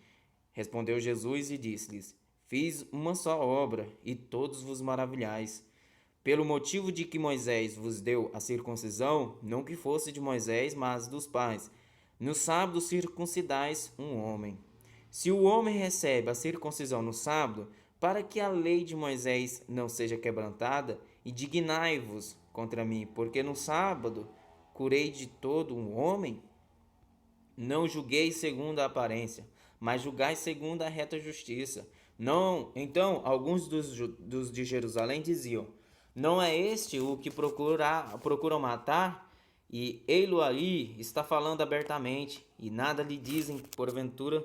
Respondeu Jesus e disse-lhes: fiz uma só obra, e todos vos maravilhais. Pelo motivo de que Moisés vos deu a circuncisão, não que fosse de Moisés, mas dos pais. No sábado circuncidais um homem. Se o homem recebe a circuncisão no sábado, para que a lei de Moisés não seja quebrantada, indignai-vos contra mim, porque no sábado curei de todo um homem? Não julgueis segundo a aparência, mas julgai segundo a reta justiça. Não, então, alguns dos de Jerusalém diziam: não é este o que procuram matar? E ei-lo aí, está falando abertamente, e nada lhe dizem, porventura.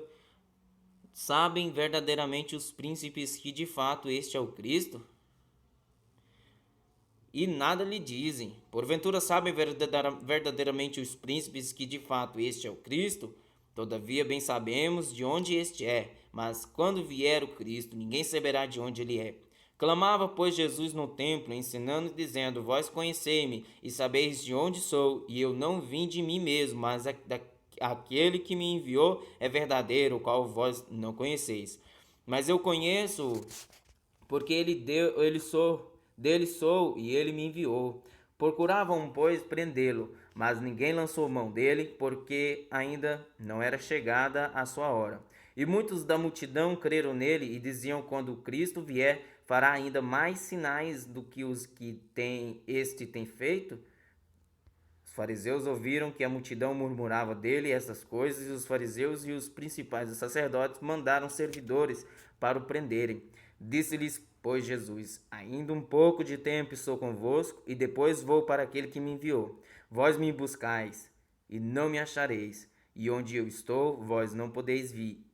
Sabem verdadeiramente os príncipes que de fato este é o Cristo? E nada lhe dizem. Porventura sabem verdadeiramente os príncipes que de fato este é o Cristo? Todavia bem sabemos de onde este é, mas quando vier o Cristo, ninguém saberá de onde ele é. Clamava, pois, Jesus no templo, ensinando e dizendo: vós conhecei-me e sabeis de onde sou, e eu não vim de mim mesmo, mas aquele que me enviou é verdadeiro, o qual vós não conheceis. Mas eu conheço, porque dele sou e ele me enviou. Procuravam, pois, prendê-lo, mas ninguém lançou mão dele, porque ainda não era chegada a sua hora. E muitos da multidão creram nele e diziam: quando Cristo vier, fará ainda mais sinais do que os que este tem feito? Os fariseus ouviram que a multidão murmurava dele essas coisas, e os fariseus e os principais dos sacerdotes mandaram servidores para o prenderem. Disse-lhes, pois, Jesus: ainda um pouco de tempo estou convosco, e depois vou para aquele que me enviou. Vós me buscais, e não me achareis, e onde eu estou, vós não podeis vir.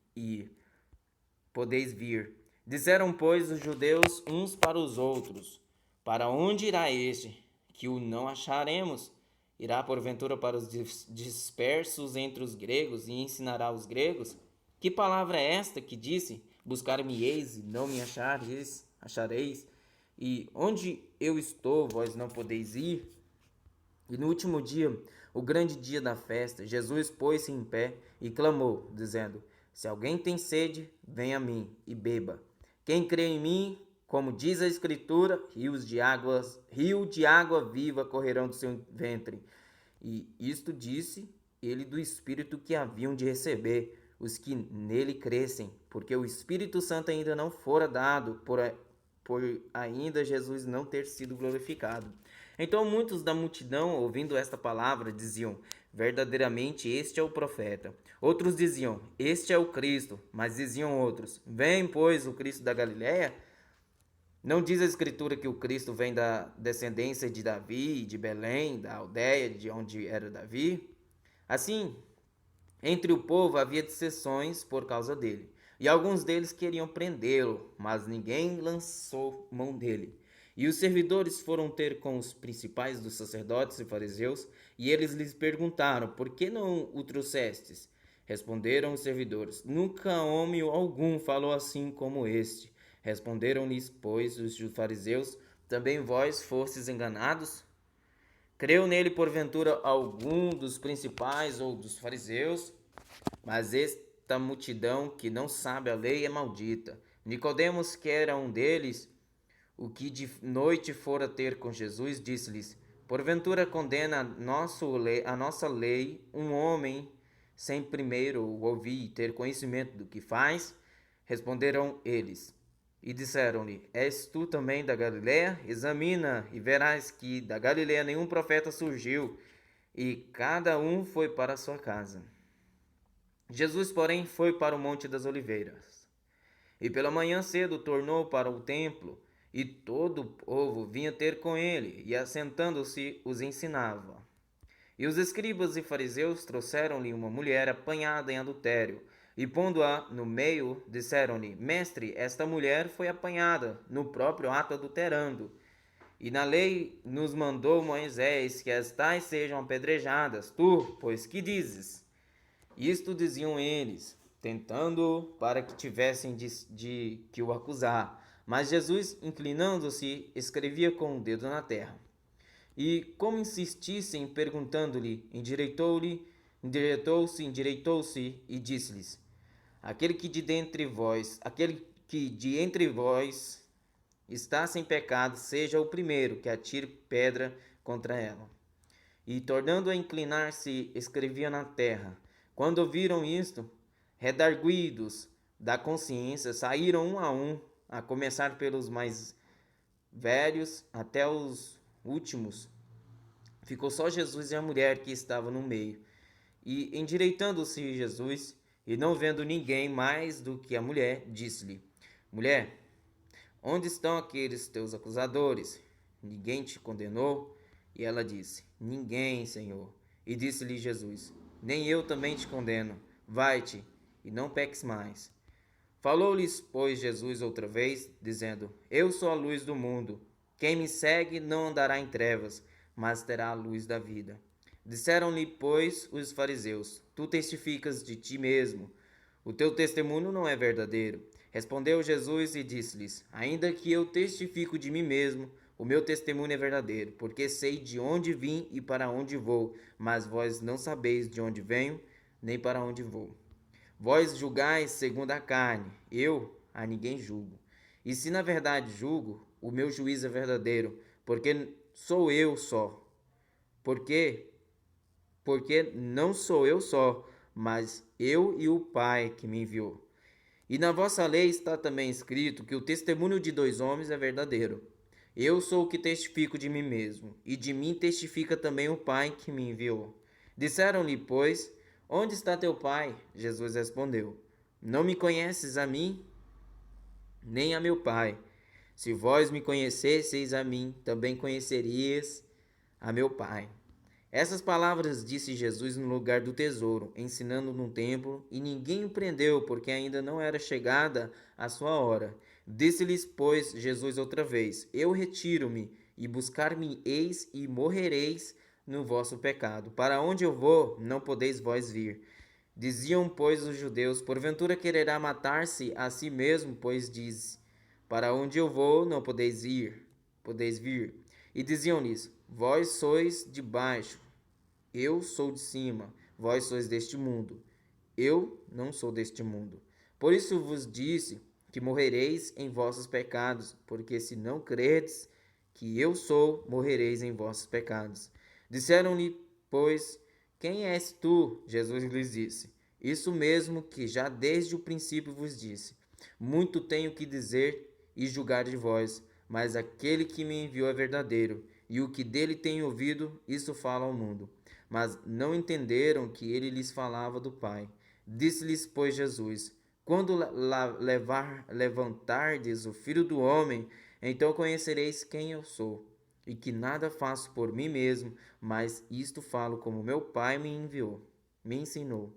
Disseram, pois, os judeus uns para os outros: para onde irá este, que o não acharemos? Irá porventura para os dispersos entre os gregos e ensinará os gregos? Que palavra é esta que disse: buscar-me-eis e não me achareis? E onde eu estou, vós não podeis ir? E no último dia, o grande dia da festa, Jesus pôs-se em pé e clamou, dizendo: se alguém tem sede, venha a mim e beba. Quem crê em mim, como diz a Escritura, rio de água viva correrão do seu ventre. E isto disse ele do Espírito que haviam de receber os que nele crescem, porque o Espírito Santo ainda não fora dado, por ainda Jesus não ter sido glorificado. Então muitos da multidão, ouvindo esta palavra, diziam: verdadeiramente este é o profeta. Outros diziam: este é o Cristo. Mas diziam outros: vem, pois, o Cristo da Galiléia? Não diz a Escritura que o Cristo vem da descendência de Davi, de Belém, da aldeia de onde era Davi? Assim, entre o povo havia dissensões por causa dele. E alguns deles queriam prendê-lo, mas ninguém lançou mão dele. E os servidores foram ter com os principais dos sacerdotes e fariseus, e eles lhes perguntaram: por que não o trouxestes? Responderam os servidores: nunca homem algum falou assim como este. Responderam-lhes, pois, os fariseus: também vós fostes enganados? Creu nele, porventura, algum dos principais ou dos fariseus? Mas esta multidão que não sabe a lei é maldita. Nicodemos, que era um deles, o que de noite fora ter com Jesus, disse-lhes: porventura condena a nossa lei um homem sem primeiro o ouvir e ter conhecimento do que faz? Responderam eles e disseram-lhe: és tu também da Galiléia? Examina e verás que da Galiléia nenhum profeta surgiu, e cada um foi para a sua casa. Jesus, porém, foi para o Monte das Oliveiras. E pela manhã cedo tornou para o templo, e todo o povo vinha ter com ele, e assentando-se os ensinava. E os escribas e fariseus trouxeram-lhe uma mulher apanhada em adultério, e pondo-a no meio, disseram-lhe: mestre, esta mulher foi apanhada no próprio ato adulterando. E na lei nos mandou Moisés que as tais sejam apedrejadas. Tu, pois, que dizes? Isto diziam eles, tentando para que tivessem de que o acusar. Mas Jesus, inclinando-se, escrevia com o dedo na terra. E, como insistissem, perguntando-lhe, endireitou-se e disse-lhes: aquele que de entre vós está sem pecado, seja o primeiro que atire pedra contra ela. E, tornando a inclinar-se, escrevia na terra. Quando ouviram isto, redarguidos da consciência, saíram um, a começar pelos mais velhos até os últimos. Ficou só Jesus e a mulher que estava no meio. E, endireitando-se Jesus, e não vendo ninguém mais do que a mulher, disse-lhe: mulher, onde estão aqueles teus acusadores? Ninguém te condenou? E ela disse: ninguém, Senhor. E disse-lhe Jesus: nem eu também te condeno. Vai-te, e não peques mais. Falou-lhes, pois, Jesus outra vez, dizendo: eu sou a luz do mundo. Quem me segue não andará em trevas, mas terá a luz da vida. Disseram-lhe, pois, os fariseus: tu testificas de ti mesmo. O teu testemunho não é verdadeiro. Respondeu Jesus e disse-lhes: ainda que eu testifico de mim mesmo, o meu testemunho é verdadeiro, porque sei de onde vim e para onde vou, mas vós não sabeis de onde venho, nem para onde vou. Vós julgais segundo a carne, eu a ninguém julgo. E se na verdade julgo, o meu juízo é verdadeiro, porque sou eu só. Porque não sou eu só, mas eu e o Pai que me enviou. E na vossa lei está também escrito que o testemunho de dois homens é verdadeiro. Eu sou o que testifico de mim mesmo, e de mim testifica também o Pai que me enviou. Disseram-lhe, pois, onde está teu Pai? Jesus respondeu, não me conheces a mim, nem a meu Pai. Se vós me conhecesseis a mim, também conhecerias a meu Pai. Essas palavras disse Jesus no lugar do tesouro, ensinando num templo, e ninguém o prendeu, porque ainda não era chegada a sua hora. Disse-lhes, pois, Jesus outra vez: Eu retiro-me, e buscar-me-eis e morrereis no vosso pecado. Para onde eu vou, não podeis vós vir. Diziam, pois, os judeus: Porventura quererá matar-se a si mesmo, pois diz: Para onde eu vou, não podeis vir. E diziam-lhes: Vós sois de baixo, eu sou de cima, vós sois deste mundo. Eu não sou deste mundo. Por isso vos disse que morrereis em vossos pecados, porque se não credes que eu sou, morrereis em vossos pecados. Disseram-lhe, pois, quem és tu? Jesus lhes disse, isso mesmo que já desde o princípio vos disse. Muito tenho que dizer e julgar de vós, mas aquele que me enviou é verdadeiro, e o que dele tenho ouvido, isso fala ao mundo. Mas não entenderam que ele lhes falava do Pai. Disse-lhes, pois, Jesus: Quando levantardes o Filho do Homem, então conhecereis quem eu sou, e que nada faço por mim mesmo, mas isto falo como meu Pai me ensinou.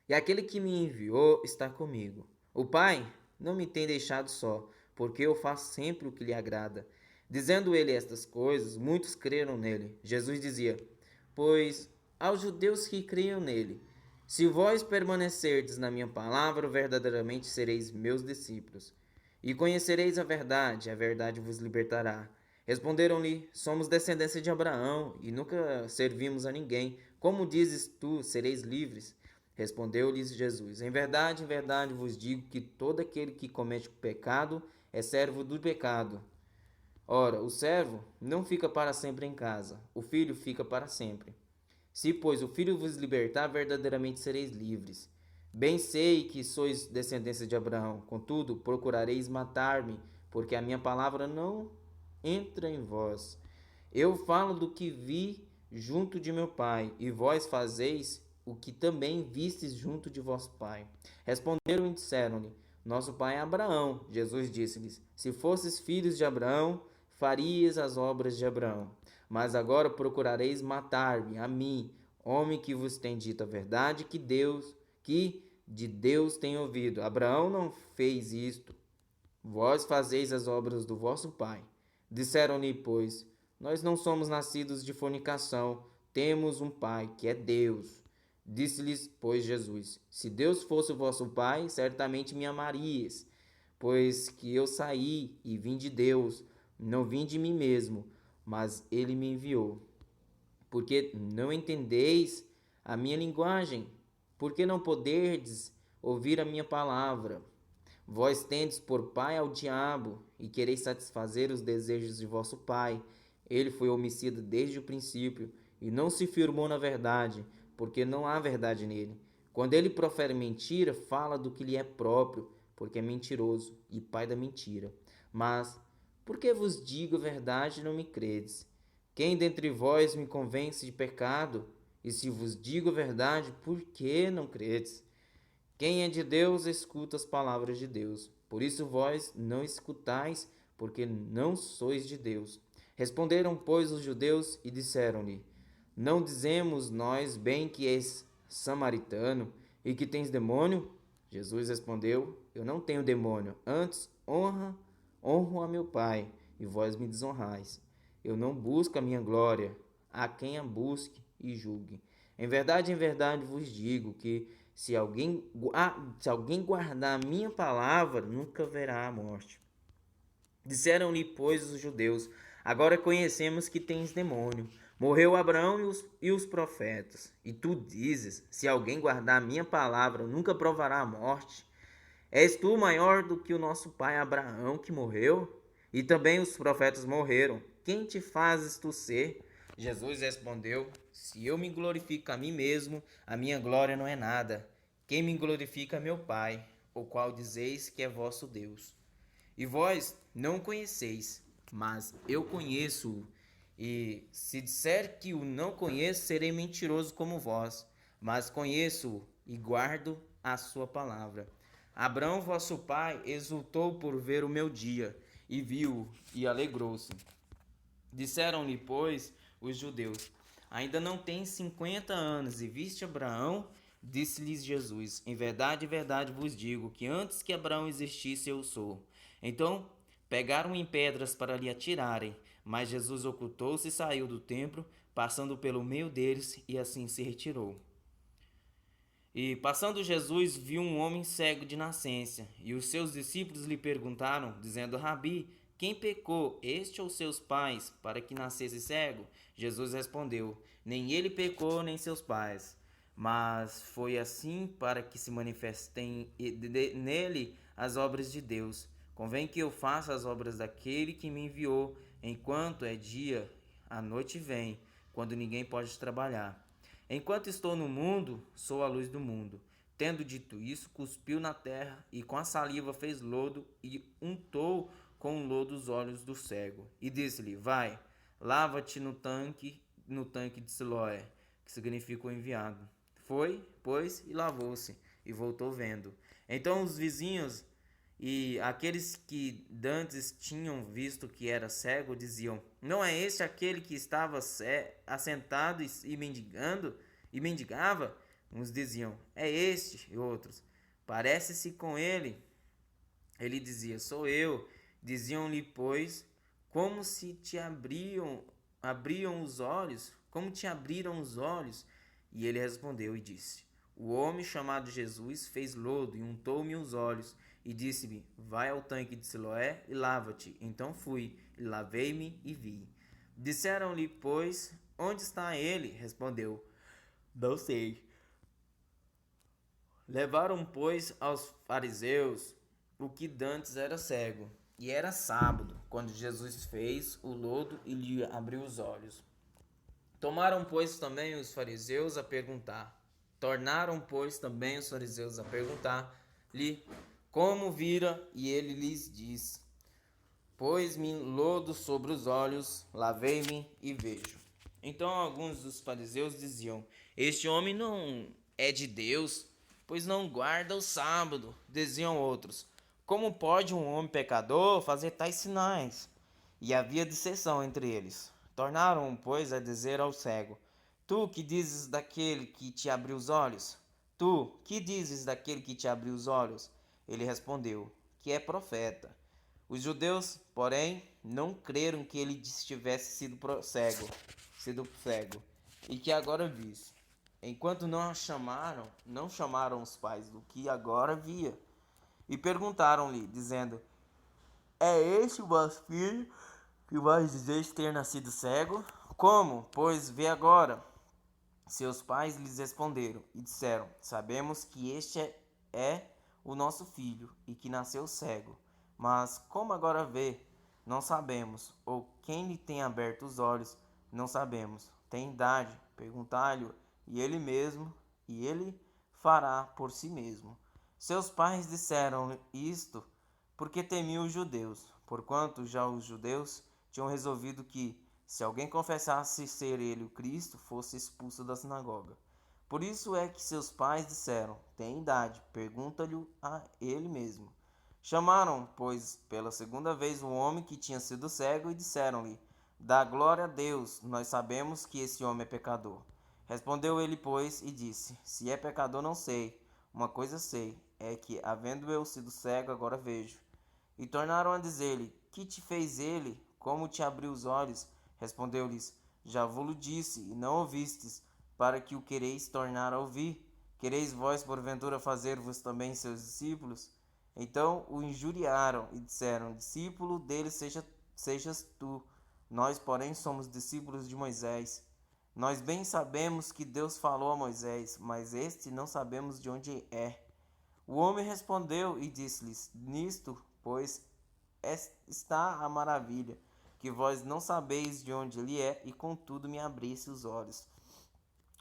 E aquele que me enviou está comigo. O Pai não me tem deixado só, porque eu faço sempre o que lhe agrada. Dizendo ele estas coisas, muitos creram nele. Jesus dizia: Pois aos judeus que criam nele, se vós permanecerdes na minha palavra, verdadeiramente sereis meus discípulos. E conhecereis a verdade vos libertará. Responderam-lhe: Somos descendência de Abraão e nunca servimos a ninguém. Como dizes tu, sereis livres? Respondeu-lhes Jesus: em verdade vos digo que todo aquele que comete pecado é servo do pecado. Ora, o servo não fica para sempre em casa, o filho fica para sempre. Se, pois, o filho vos libertar, verdadeiramente sereis livres. Bem sei que sois descendência de Abraão, contudo, procurareis matar-me, porque a minha palavra não entra em vós. Eu falo do que vi junto de meu pai, e vós fazeis o que também vistes junto de vosso pai. Responderam e disseram-lhe: Nosso pai é Abraão. Jesus disse-lhes: Se fosses filhos de Abraão, farias as obras de Abraão. Mas agora procurareis matar-me, a mim, homem que vos tem dito a verdade, que de Deus tem ouvido. Abraão não fez isto. Vós fazeis as obras do vosso pai. Disseram-lhe, pois, nós não somos nascidos de fornicação, temos um pai, que é Deus. Disse-lhes, pois, Jesus: Se Deus fosse o vosso pai, certamente me amarias, pois que eu saí e vim de Deus, não vim de mim mesmo, mas ele me enviou. Porque não entendeis a minha linguagem, porque não poderdes ouvir a minha palavra. Vós tendes por pai ao diabo, e quereis satisfazer os desejos de vosso pai. Ele foi homicida desde o princípio, e não se firmou na verdade, porque não há verdade nele. Quando ele profere mentira, fala do que lhe é próprio, porque é mentiroso e pai da mentira. Mas, por que vos digo a verdade e não me credes? Quem dentre vós me convence de pecado? E se vos digo a verdade, por que não credes? Quem é de Deus, escuta as palavras de Deus. Por isso vós não escutais, porque não sois de Deus. Responderam, pois, os judeus e disseram-lhe: Não dizemos nós bem que és samaritano e que tens demônio? Jesus respondeu: Eu não tenho demônio, antes honro a meu Pai, e vós me desonrais. Eu não busco a minha glória, a quem a busque e julgue. Em verdade vos digo que se alguém guardar a minha palavra, nunca verá a morte. Disseram-lhe, pois, os judeus: Agora conhecemos que tens demônio. Morreu Abraão e os profetas. E tu dizes: Se alguém guardar a minha palavra, nunca provará a morte. És tu maior do que o nosso pai Abraão, que morreu? E também os profetas morreram. Quem te fazes tu ser? Jesus respondeu: Se eu me glorifico a mim mesmo, a minha glória não é nada. Quem me glorifica é meu Pai, o qual dizeis que é vosso Deus. E vós não o conheceis, mas eu conheço-o. E se disser que o não conheço, serei mentiroso como vós. Mas conheço-o e guardo a sua palavra. Abraão, vosso pai, exultou por ver o meu dia, e viu-o e alegrou-se. Disseram-lhe, pois, os judeus: ainda não tens 50 anos, e viste Abraão? Disse-lhes Jesus: em verdade vos digo que antes que Abraão existisse, eu sou. Então pegaram em pedras para lhe atirarem, mas Jesus ocultou-se e saiu do templo, passando pelo meio deles, e assim se retirou. E passando Jesus, viu um homem cego de nascença, e os seus discípulos lhe perguntaram, dizendo: Rabi, quem pecou, este ou seus pais, para que nascesse cego? Jesus respondeu: nem ele pecou, nem seus pais, mas foi assim para que se manifestem nele as obras de Deus. Convém que eu faça as obras daquele que me enviou, enquanto é dia, a noite vem, quando ninguém pode trabalhar. Enquanto estou no mundo, sou a luz do mundo. Tendo dito isso, cuspiu na terra e com a saliva fez lodo e untou com o lodo os olhos do cego. E disse-lhe: vai, lava-te no tanque de Siloé, que significa o enviado. Foi, pois, e lavou-se, e voltou vendo. Então os vizinhos e aqueles que dantes tinham visto que era cego diziam: não é este aquele que estava assentado e mendigava? Uns diziam: é este, e outros: parece-se com ele. Ele dizia: sou eu. Diziam-lhe, pois, como se te abriam os olhos? Como te abriram os olhos? E ele respondeu e disse: o homem chamado Jesus fez lodo e untou-me os olhos e disse-me: vai ao tanque de Siloé e lava-te. Então fui, e lavei-me e vi. Disseram-lhe, pois, onde está ele? Respondeu: não sei. Levaram, pois, aos fariseus o que dantes era cego. E era sábado, quando Jesus fez o lodo e lhe abriu os olhos. Tomaram, pois, também os fariseus a perguntar. Tornaram, pois, também os fariseus a perguntar-lhe como vira, e ele lhes disse: pôs-me lodo sobre os olhos, lavei-me e vejo. Então alguns dos fariseus diziam: este homem não é de Deus, pois não guarda o sábado. Diziam outros: como pode um homem pecador fazer tais sinais? E havia dissensão entre eles. Tornaram, pois, a dizer ao cego: tu que dizes daquele que te abriu os olhos? Tu, que dizes daquele que te abriu os olhos? Ele respondeu: que é profeta. Os judeus, porém, não creram que ele tivesse sido cego, e que agora visse. Enquanto não chamaram os pais do que agora via, e perguntaram-lhe, dizendo: é este o vosso filho, que vós dizeis ter nascido cego? Como, pois, vê agora? Seus pais lhes responderam e disseram: sabemos que este é o nosso filho e que nasceu cego. Mas como agora vê? Não sabemos. Ou quem lhe tem aberto os olhos? Não sabemos. Tem idade? Perguntai-lhe e ele fará por si mesmo. Seus pais disseram isto porque temiam os judeus, porquanto já os judeus tinham resolvido que, se alguém confessasse ser ele o Cristo, fosse expulso da sinagoga. Por isso é que seus pais disseram: tem idade, pergunta-lhe a ele mesmo. Chamaram, pois, pela segunda vez o homem que tinha sido cego e disseram-lhe: dá glória a Deus, nós sabemos que esse homem é pecador. Respondeu ele, pois, e disse: se é pecador, não sei. Uma coisa sei, é que, havendo eu sido cego, agora vejo. E tornaram a dizer-lhe: que te fez ele? Como te abriu os olhos? Respondeu-lhes: já vos-lo disse, e não ouvistes, para que o quereis tornar a ouvir. Quereis vós, porventura, fazer-vos também seus discípulos? Então o injuriaram e disseram: discípulo dele sejas tu. Nós, porém, somos discípulos de Moisés. Nós bem sabemos que Deus falou a Moisés, mas este não sabemos de onde é. O homem respondeu e disse-lhes: nisto, pois, está a maravilha, que vós não sabeis de onde ele é, e contudo me abrisse os olhos.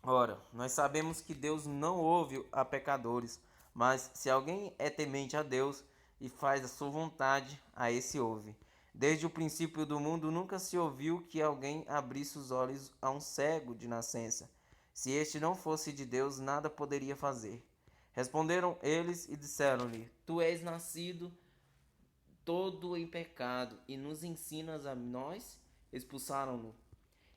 Ora, nós sabemos que Deus não ouve a pecadores, Mas se alguém é temente a Deus e faz a sua vontade, a esse ouve. Desde o princípio do mundo nunca se ouviu que alguém abrisse os olhos a um cego de nascença. Se este não fosse de Deus, nada poderia fazer. Responderam eles e disseram-lhe: Tu és nascido todo em pecado e nos ensinas a nós? Expulsaram-no.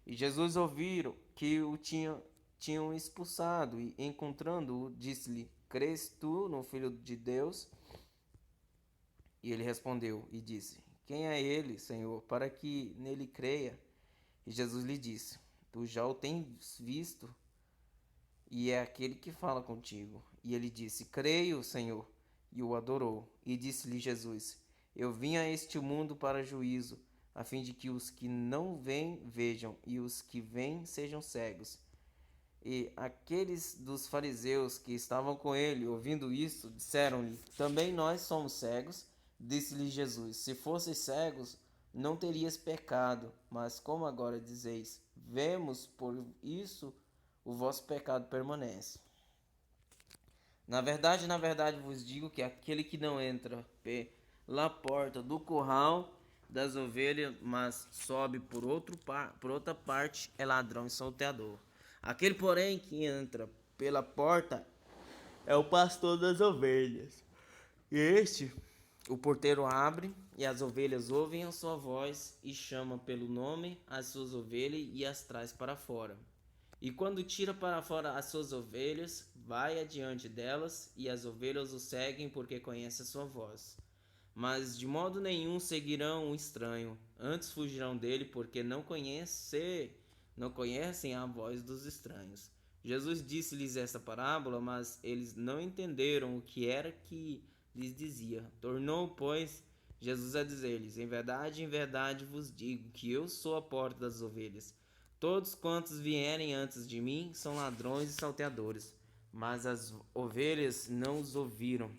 E Jesus ouviram que o tinham expulsado e, encontrando-o, disse-lhe: Crês tu no Filho de Deus? E ele respondeu e disse: Quem é ele, Senhor, para que nele creia? E Jesus lhe disse: Tu já o tens visto, e é aquele que fala contigo. E ele disse: Creio, Senhor. E o adorou. E disse-lhe Jesus: Eu vim a este mundo para juízo, a fim de que os que não veem vejam, e os que veem sejam cegos. E aqueles dos fariseus que estavam com ele, ouvindo isto, disseram-lhe: Também nós somos cegos. Disse-lhe Jesus: Se fosseis cegos, não terias pecado, mas como agora dizeis: Vemos, por isso o vosso pecado permanece. Na verdade vos digo que aquele que não entra pela porta do curral das ovelhas, mas sobe por outra parte, é ladrão e salteador. Aquele, porém, que entra pela porta é o pastor das ovelhas. E este, o porteiro abre, e as ovelhas ouvem a sua voz, e chama pelo nome as suas ovelhas e as traz para fora. E quando tira para fora as suas ovelhas, vai adiante delas, e as ovelhas o seguem porque conhecem a sua voz. Mas de modo nenhum seguirão o estranho, antes fugirão dele, porque não conhecem a voz dos estranhos. Jesus disse-lhes esta parábola, mas eles não entenderam o que era que lhes dizia. Tornou, pois, Jesus a dizer-lhes: em verdade vos digo que eu sou a porta das ovelhas. Todos quantos vierem antes de mim são ladrões e salteadores, mas as ovelhas não os ouviram.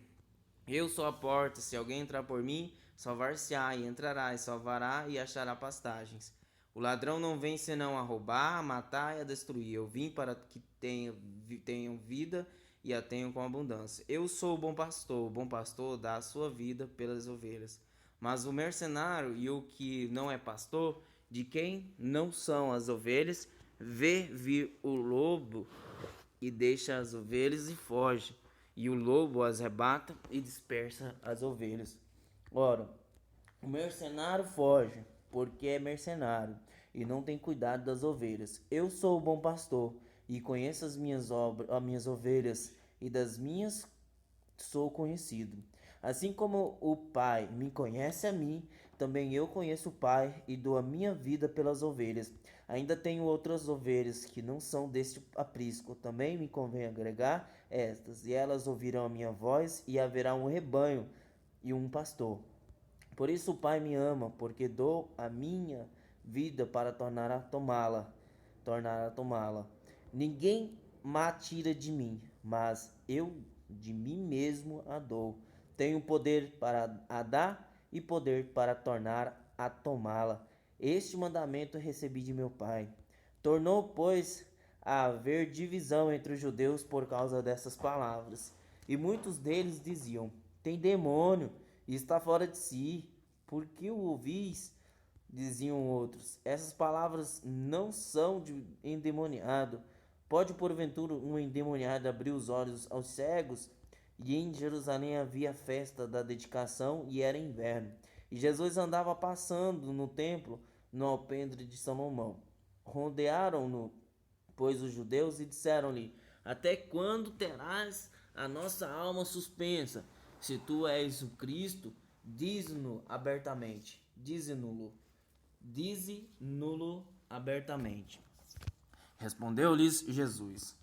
Eu sou a porta, se alguém entrar por mim, salvar-se-á, e entrará, e salvará, e achará pastagens. O ladrão não vem senão a roubar, a matar e a destruir. Eu vim para que tenham vida e a tenham com abundância. Eu sou o bom pastor dá a sua vida pelas ovelhas. Mas o mercenário e o que não é pastor, de quem não são as ovelhas, vê vir o lobo e deixa as ovelhas e foge. E o lobo as arrebata e dispersa as ovelhas. Ora, o mercenário foge, porque é mercenário, e não tem cuidado das ovelhas. Eu sou o bom pastor, e conheço as minhas ovelhas, e das minhas sou conhecido. Assim como o Pai me conhece a mim, também eu conheço o Pai e dou a minha vida pelas ovelhas. Ainda tenho outras ovelhas que não são deste aprisco. Também me convém agregar estas, e elas ouvirão a minha voz, e haverá um rebanho e um pastor. Por isso o Pai me ama, porque dou a minha vida para tornar a tomá-la. Ninguém me tira de mim, mas eu de mim mesmo a dou. Tenho poder para a dar e poder para tornar a tomá-la. Este mandamento recebi de meu Pai. Tornou, pois, a haver divisão entre os judeus por causa dessas palavras. E muitos deles diziam: Tem demônio e está fora de si. Por que o ouvis? Diziam outros: Essas palavras não são de endemoniado. Pode porventura um endemoniado abrir os olhos aos cegos? E em Jerusalém havia festa da dedicação e era inverno. E Jesus andava passando no templo no alpendre de Salomão. Rodearam-no, pois, os judeus e disseram-lhe: Até quando terás a nossa alma suspensa? Se tu és o Cristo, dize-no abertamente. Dize-no abertamente. Respondeu-lhes Jesus: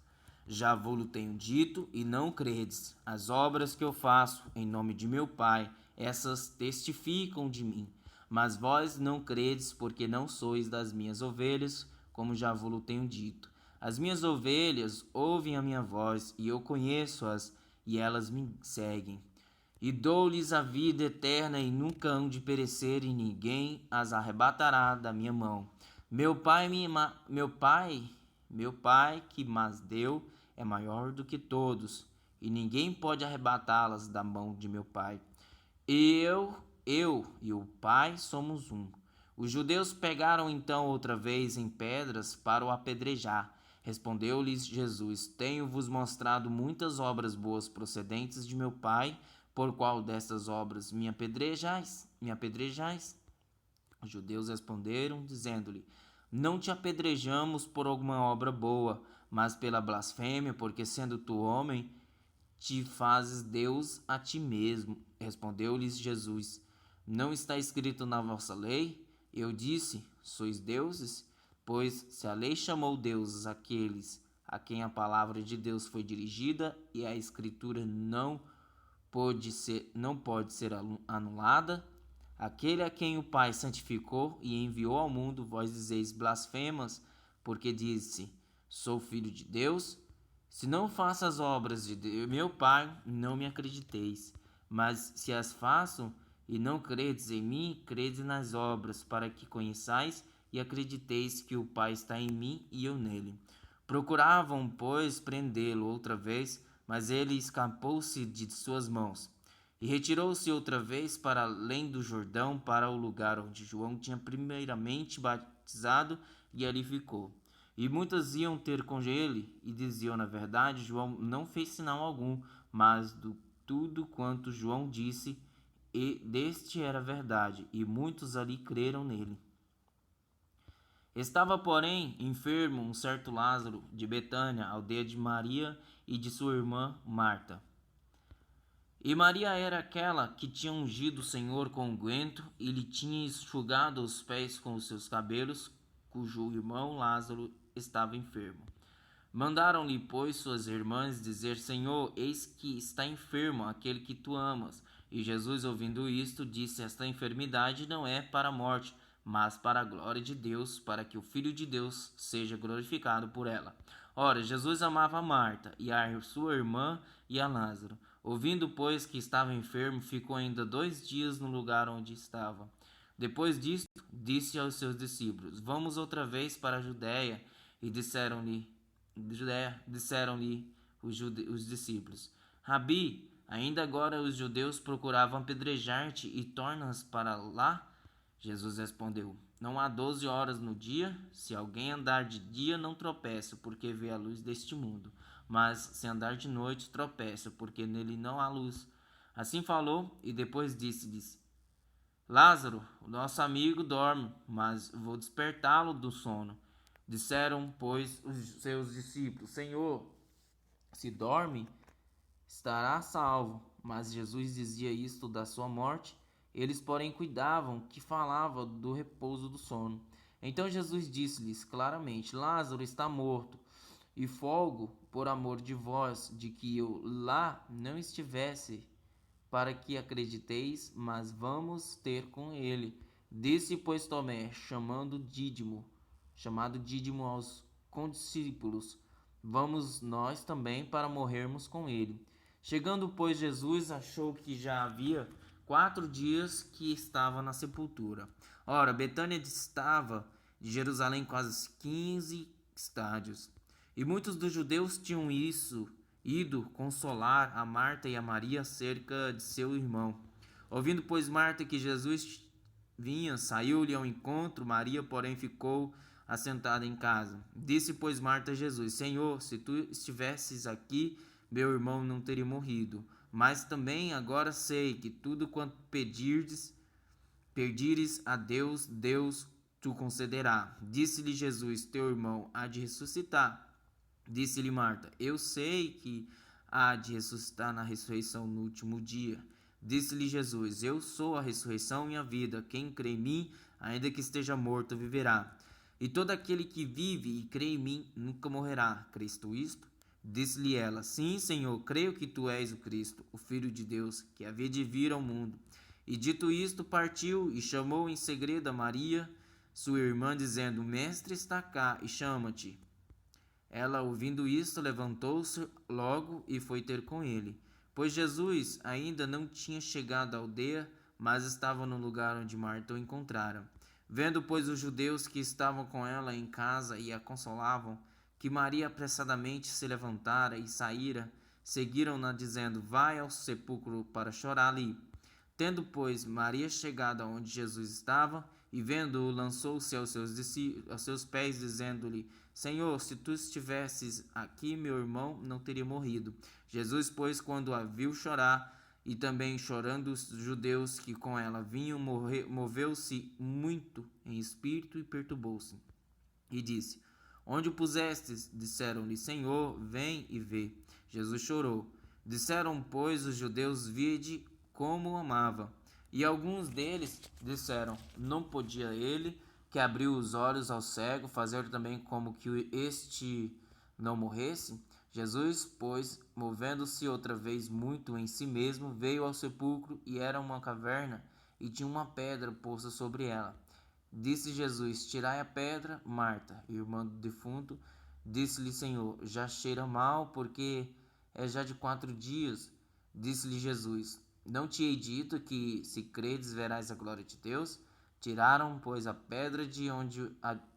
Já vou-lo tenho dito e não credes. As obras que eu faço em nome de meu Pai, essas testificam de mim. Mas vós não credes, porque não sois das minhas ovelhas, como já vou-lo tenho dito. As minhas ovelhas ouvem a minha voz, e eu conheço-as, e elas me seguem. E dou-lhes a vida eterna, e nunca hão de perecer, e ninguém as arrebatará da minha mão. Meu Pai que mas deu, é maior do que todos, e ninguém pode arrebatá-las da mão de meu Pai. Eu e o Pai somos um. Os judeus pegaram então outra vez em pedras para o apedrejar. Respondeu-lhes Jesus: Tenho-vos mostrado muitas obras boas procedentes de meu Pai. Por qual destas obras me apedrejais? Me apedrejais? Os judeus responderam, dizendo-lhe: Não te apedrejamos por alguma obra boa, mas pela blasfêmia, porque sendo tu homem, te fazes Deus a ti mesmo. Respondeu-lhes Jesus: Não está escrito na vossa lei? Eu disse: Sois deuses? Pois se a lei chamou deuses aqueles a quem a palavra de Deus foi dirigida e a escritura não pode ser anulada, aquele a quem o Pai santificou e enviou ao mundo, vós dizeis blasfemas, porque disse: Sou filho de Deus? Se não faço as obras de meu Pai, não me acrediteis. Mas se as faço e não credes em mim, credes nas obras, para que conheçais e acrediteis que o Pai está em mim e eu nele. Procuravam, pois, prendê-lo outra vez, mas ele escapou-se de suas mãos. E retirou-se outra vez para além do Jordão, para o lugar onde João tinha primeiramente batizado, e ali ficou. E muitos iam ter com ele, e diziam: Na verdade, João não fez sinal algum, mas tudo quanto João disse, e deste era verdade, e muitos ali creram nele. Estava, porém, enfermo um certo Lázaro de Betânia, aldeia de Maria e de sua irmã Marta. E Maria era aquela que tinha ungido o Senhor com unguento e lhe tinha enxugado os pés com os seus cabelos, cujo irmão Lázaro estava enfermo. Mandaram-lhe, pois, suas irmãs dizer: Senhor, eis que está enfermo aquele que tu amas. E Jesus, ouvindo isto, disse: Esta enfermidade não é para a morte, mas para a glória de Deus, para que o Filho de Deus seja glorificado por ela. Ora, Jesus amava a Marta, e a sua irmã, e a Lázaro. Ouvindo, pois, que estava enfermo, ficou ainda 2 dias no lugar onde estava. Depois disto, disse aos seus discípulos: Vamos outra vez para a Judéia. E disseram-lhe os discípulos: Rabi, ainda agora os judeus procuravam apedrejar-te e tornas para lá? Jesus respondeu: Não há 12 horas no dia? Se alguém andar de dia, não tropeça, porque vê a luz deste mundo. Mas se andar de noite, tropeça, porque nele não há luz. Assim falou, e depois disse-lhes: Lázaro, o nosso amigo, dorme, mas vou despertá-lo do sono. Disseram, pois, os seus discípulos: Senhor, se dorme, estará salvo. Mas Jesus dizia isto da sua morte. Eles, porém, cuidavam que falava do repouso do sono. Então Jesus disse-lhes claramente: Lázaro está morto, e folgo por amor de vós, de que eu lá não estivesse, para que acrediteis, mas vamos ter com ele. Disse, pois, Tomé, chamado Dídimo aos condiscípulos: Vamos nós também para morrermos com ele. Chegando, pois, Jesus achou que já havia 4 dias que estava na sepultura. Ora, Betânia distava de Jerusalém quase 15 estádios. E muitos dos judeus tinham ido consolar a Marta e a Maria acerca de seu irmão. Ouvindo, pois, Marta que Jesus vinha, saiu-lhe ao encontro. Maria, porém, ficou assentada em casa. Disse, pois, Marta a Jesus: Senhor, se tu estivesses aqui, meu irmão não teria morrido. Mas também agora sei que tudo quanto pedires a Deus, Deus tu concederá. Disse-lhe Jesus: Teu irmão há de ressuscitar. Disse-lhe Marta: Eu sei que há de ressuscitar na ressurreição no último dia. Disse-lhe Jesus: Eu sou a ressurreição e a vida. Quem crê em mim, ainda que esteja morto, viverá. E todo aquele que vive e crê em mim nunca morrerá. Crês tu isto? Disse-lhe ela: Sim, Senhor, creio que tu és o Cristo, o Filho de Deus, que havia de vir ao mundo. E dito isto, partiu e chamou em segredo a Maria, sua irmã, dizendo: O Mestre está cá e chama-te. Ela, ouvindo isto, levantou-se logo e foi ter com ele. Pois Jesus ainda não tinha chegado à aldeia, mas estava no lugar onde Marta o encontrara. Vendo, pois, os judeus que estavam com ela em casa e a consolavam, que Maria apressadamente se levantara e saíra, seguiram-na, dizendo: Vai ao sepulcro para chorar ali. Tendo, pois, Maria chegado aonde Jesus estava, e vendo-o, lançou-se aos seus pés, dizendo-lhe: Senhor, se tu estivesses aqui, meu irmão não teria morrido. Jesus, pois, quando a viu chorar, e também chorando os judeus que com ela vinham, moveu-se muito em espírito e perturbou-se. E disse: Onde o pusestes? Disseram-lhe: Senhor, vem e vê. Jesus chorou. Disseram, pois, os judeus: Vide como o amava. E alguns deles disseram: Não podia ele, que abriu os olhos ao cego, fazer também como que este não morresse? Jesus, pois, movendo-se outra vez muito em si mesmo, veio ao sepulcro, e era uma caverna, e tinha uma pedra posta sobre ela. Disse Jesus: Tirai a pedra. Marta, irmã do defunto, disse-lhe: Senhor, já cheira mal, porque é já de 4 dias. Disse-lhe Jesus: Não te hei dito que, se credes, verás a glória de Deus? Tiraram, pois, a pedra de onde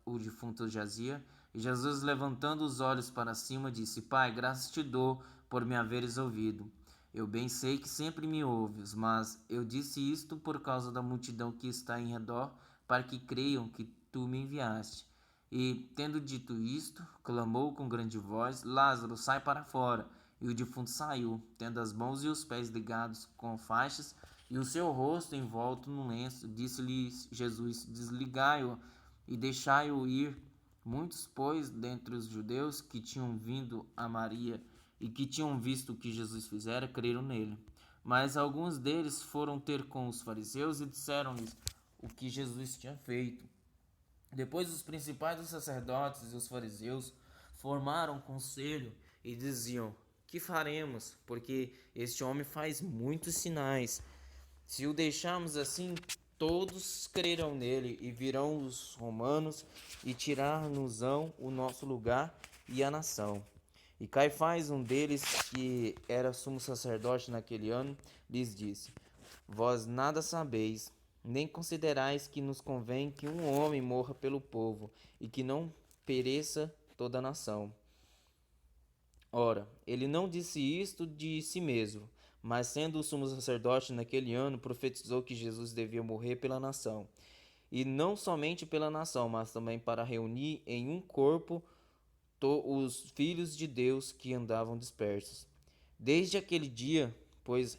o defunto jazia, e Jesus, levantando os olhos para cima, disse: Pai, graças te dou por me haveres ouvido. Eu bem sei que sempre me ouves, mas eu disse isto por causa da multidão que está em redor, para que creiam que tu me enviaste. E, tendo dito isto, clamou com grande voz: Lázaro, sai para fora. E o defunto saiu, tendo as mãos e os pés ligados com faixas, e o seu rosto envolto num lenço. Disse-lhe Jesus: Desligai-o e deixai-o ir. Muitos, pois, dentre os judeus que tinham vindo a Maria e que tinham visto o que Jesus fizera, creram nele. Mas alguns deles foram ter com os fariseus e disseram-lhes o que Jesus tinha feito. Depois os principais dos sacerdotes e os fariseus formaram um conselho e diziam: Que faremos? Porque este homem faz muitos sinais. Se o deixarmos assim, todos crerão nele, e virão os romanos e tirar-nos-ão o nosso lugar e a nação. E Caifás, um deles, que era sumo sacerdote naquele ano, lhes disse: Vós nada sabeis, nem considerais que nos convém que um homem morra pelo povo, e que não pereça toda a nação. Ora, ele não disse isto de si mesmo, mas sendo o sumo sacerdote naquele ano, profetizou que Jesus devia morrer pela nação. E não somente pela nação, mas também para reunir em um corpo os filhos de Deus que andavam dispersos. Desde aquele dia, pois,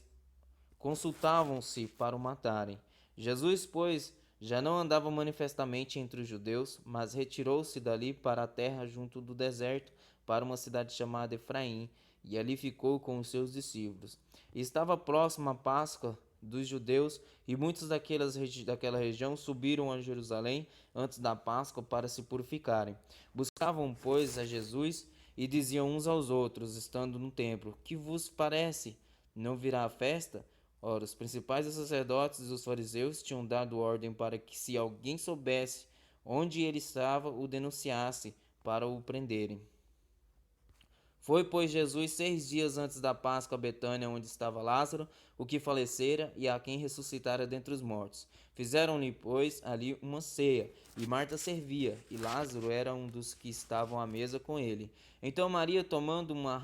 consultavam-se para o matarem. Jesus, pois, já não andava manifestamente entre os judeus, mas retirou-se dali para a terra junto do deserto, para uma cidade chamada Efraim, e ali ficou com os seus discípulos. E estava próxima a Páscoa dos judeus, e muitos daquela região subiram a Jerusalém antes da Páscoa para se purificarem. Buscavam, pois, a Jesus e diziam uns aos outros, estando no templo: Que vos parece? Não virá a festa? Ora, os principais dos sacerdotes e os fariseus tinham dado ordem para que, se alguém soubesse onde ele estava, o denunciasse para o prenderem. Foi, pois, Jesus 6 dias antes da Páscoa a Betânia, onde estava Lázaro, o que falecera e a quem ressuscitara dentre os mortos. Fizeram-lhe, pois, ali uma ceia, e Marta servia, e Lázaro era um dos que estavam à mesa com ele. Então Maria, tomando uma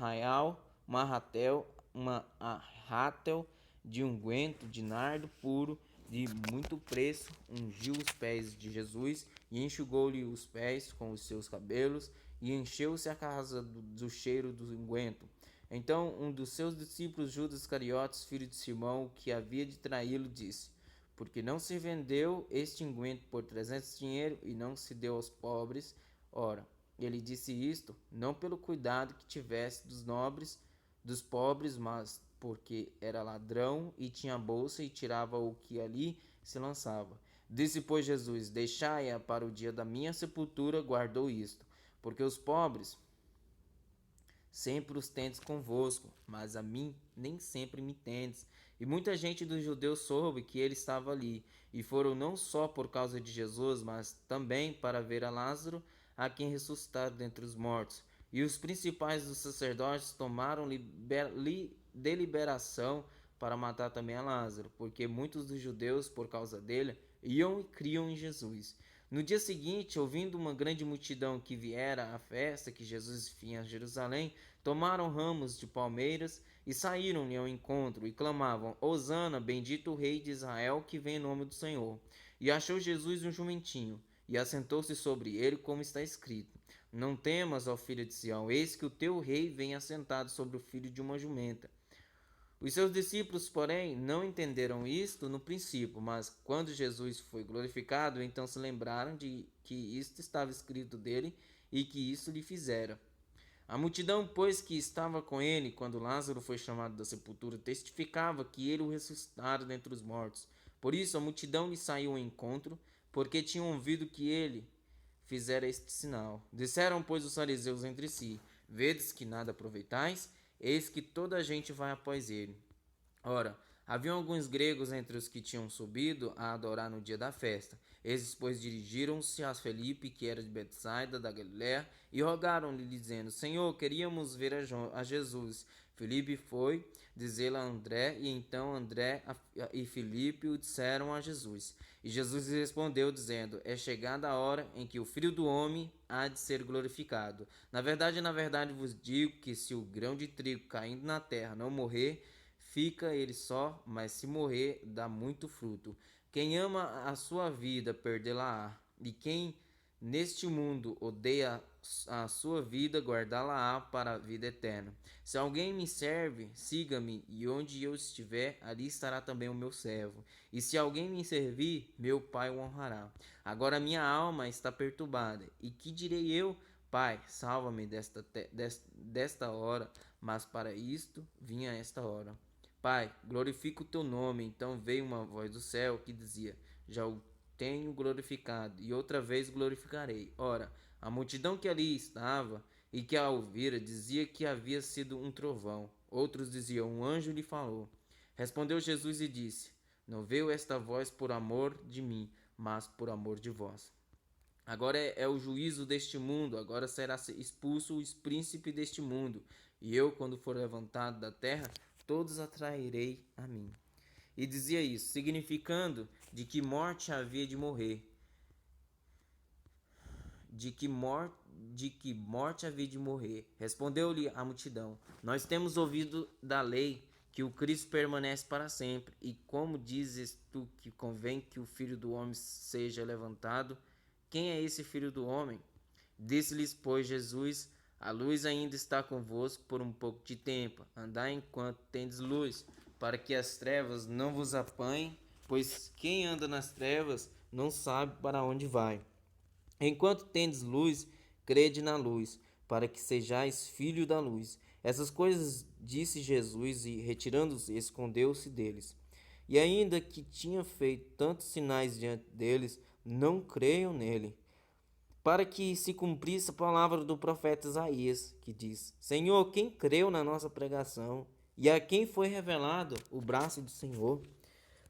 arrátel de unguento de nardo puro, de muito preço, ungiu os pés de Jesus e enxugou-lhe os pés com os seus cabelos, e encheu-se a casa do cheiro do unguento. Então um dos seus discípulos, Judas Iscariotes, filho de Simão, que havia de traí-lo, disse: Porque não se vendeu este unguento por 300 dinheiro e não se deu aos pobres? Ora, ele disse isto não pelo cuidado que tivesse dos pobres, mas porque era ladrão e tinha a bolsa e tirava o que ali se lançava. Disse, pois, Jesus: Deixai-a para o dia da minha sepultura. Guardou isto, porque os pobres sempre os tendes convosco, mas a mim nem sempre me tendes. E muita gente dos judeus soube que ele estava ali, e foram não só por causa de Jesus, mas também para ver a Lázaro, a quem ressuscitaram dentre os mortos. E os principais dos sacerdotes tomaram deliberação para matar também a Lázaro, porque muitos dos judeus, por causa dele, iam e criam em Jesus. No dia seguinte, ouvindo uma grande multidão que viera à festa que Jesus vinha a Jerusalém, tomaram ramos de palmeiras e saíram-lhe ao encontro e clamavam: Hosana, bendito o rei de Israel que vem em nome do Senhor. E achou Jesus um jumentinho e assentou-se sobre ele, como está escrito: Não temas, ó filha de Sião, eis que o teu rei vem assentado sobre o filho de uma jumenta. Os seus discípulos, porém, não entenderam isto no princípio, mas quando Jesus foi glorificado, então se lembraram de que isto estava escrito dele e que isso lhe fizera. A multidão, pois, que estava com ele quando Lázaro foi chamado da sepultura, testificava que ele o ressuscitara dentre os mortos. Por isso a multidão lhe saiu ao encontro, porque tinham ouvido que ele fizera este sinal. Disseram, pois, os fariseus entre si: Vedes que nada aproveitais? Eis que toda a gente vai após ele. Ora, haviam alguns gregos entre os que tinham subido a adorar no dia da festa. Esses, pois, dirigiram-se a Felipe, que era de Betsaida, da Galiléia, e rogaram-lhe, dizendo: Senhor, queríamos ver a Jesus. Felipe foi dizê-lo a André, e então André e Felipe o disseram a Jesus. E Jesus lhe respondeu, dizendo: É chegada a hora em que o Filho do Homem há de ser glorificado. Na verdade vos digo que se o grão de trigo caindo na terra não morrer, fica ele só, mas se morrer, dá muito fruto. Quem ama a sua vida, perdê-la-á. E quem neste mundo odeia a sua vida, guardá-la-á para a vida eterna. Se alguém me serve, siga-me, e onde eu estiver, ali estará também o meu servo. E se alguém me servir, meu Pai o honrará. Agora minha alma está perturbada. E que direi eu? Pai, salva-me desta hora, mas para isto vinha esta hora. Pai, glorifica o teu nome. Então veio uma voz do céu que dizia: Já o tenho glorificado, e outra vez glorificarei. Ora, a multidão que ali estava e que a ouvira dizia que havia sido um trovão. Outros diziam: Um anjo lhe falou. Respondeu Jesus e disse: Não veio esta voz por amor de mim, mas por amor de vós. Agora é o juízo deste mundo, agora será expulso o príncipe deste mundo. E eu, quando for levantado da terra, todos atrairei a mim. E dizia isso, significando de que morte havia de morrer. De que morte havia de morrer. Respondeu-lhe a multidão: Nós temos ouvido da lei que o Cristo permanece para sempre. E como dizes tu que convém que o Filho do Homem seja levantado? Quem é esse Filho do Homem? Disse-lhes, pois, Jesus: A luz ainda está convosco por um pouco de tempo. Andai enquanto tendes luz, para que as trevas não vos apanhem, pois quem anda nas trevas não sabe para onde vai. Enquanto tendes luz, crede na luz, para que sejais filho da luz. Essas coisas disse Jesus e, retirando-se, escondeu-se deles. E ainda que tinha feito tantos sinais diante deles, não creiam nele. Para que se cumprisse a palavra do profeta Isaías, que diz: Senhor, quem creu na nossa pregação? E a quem foi revelado o braço do Senhor?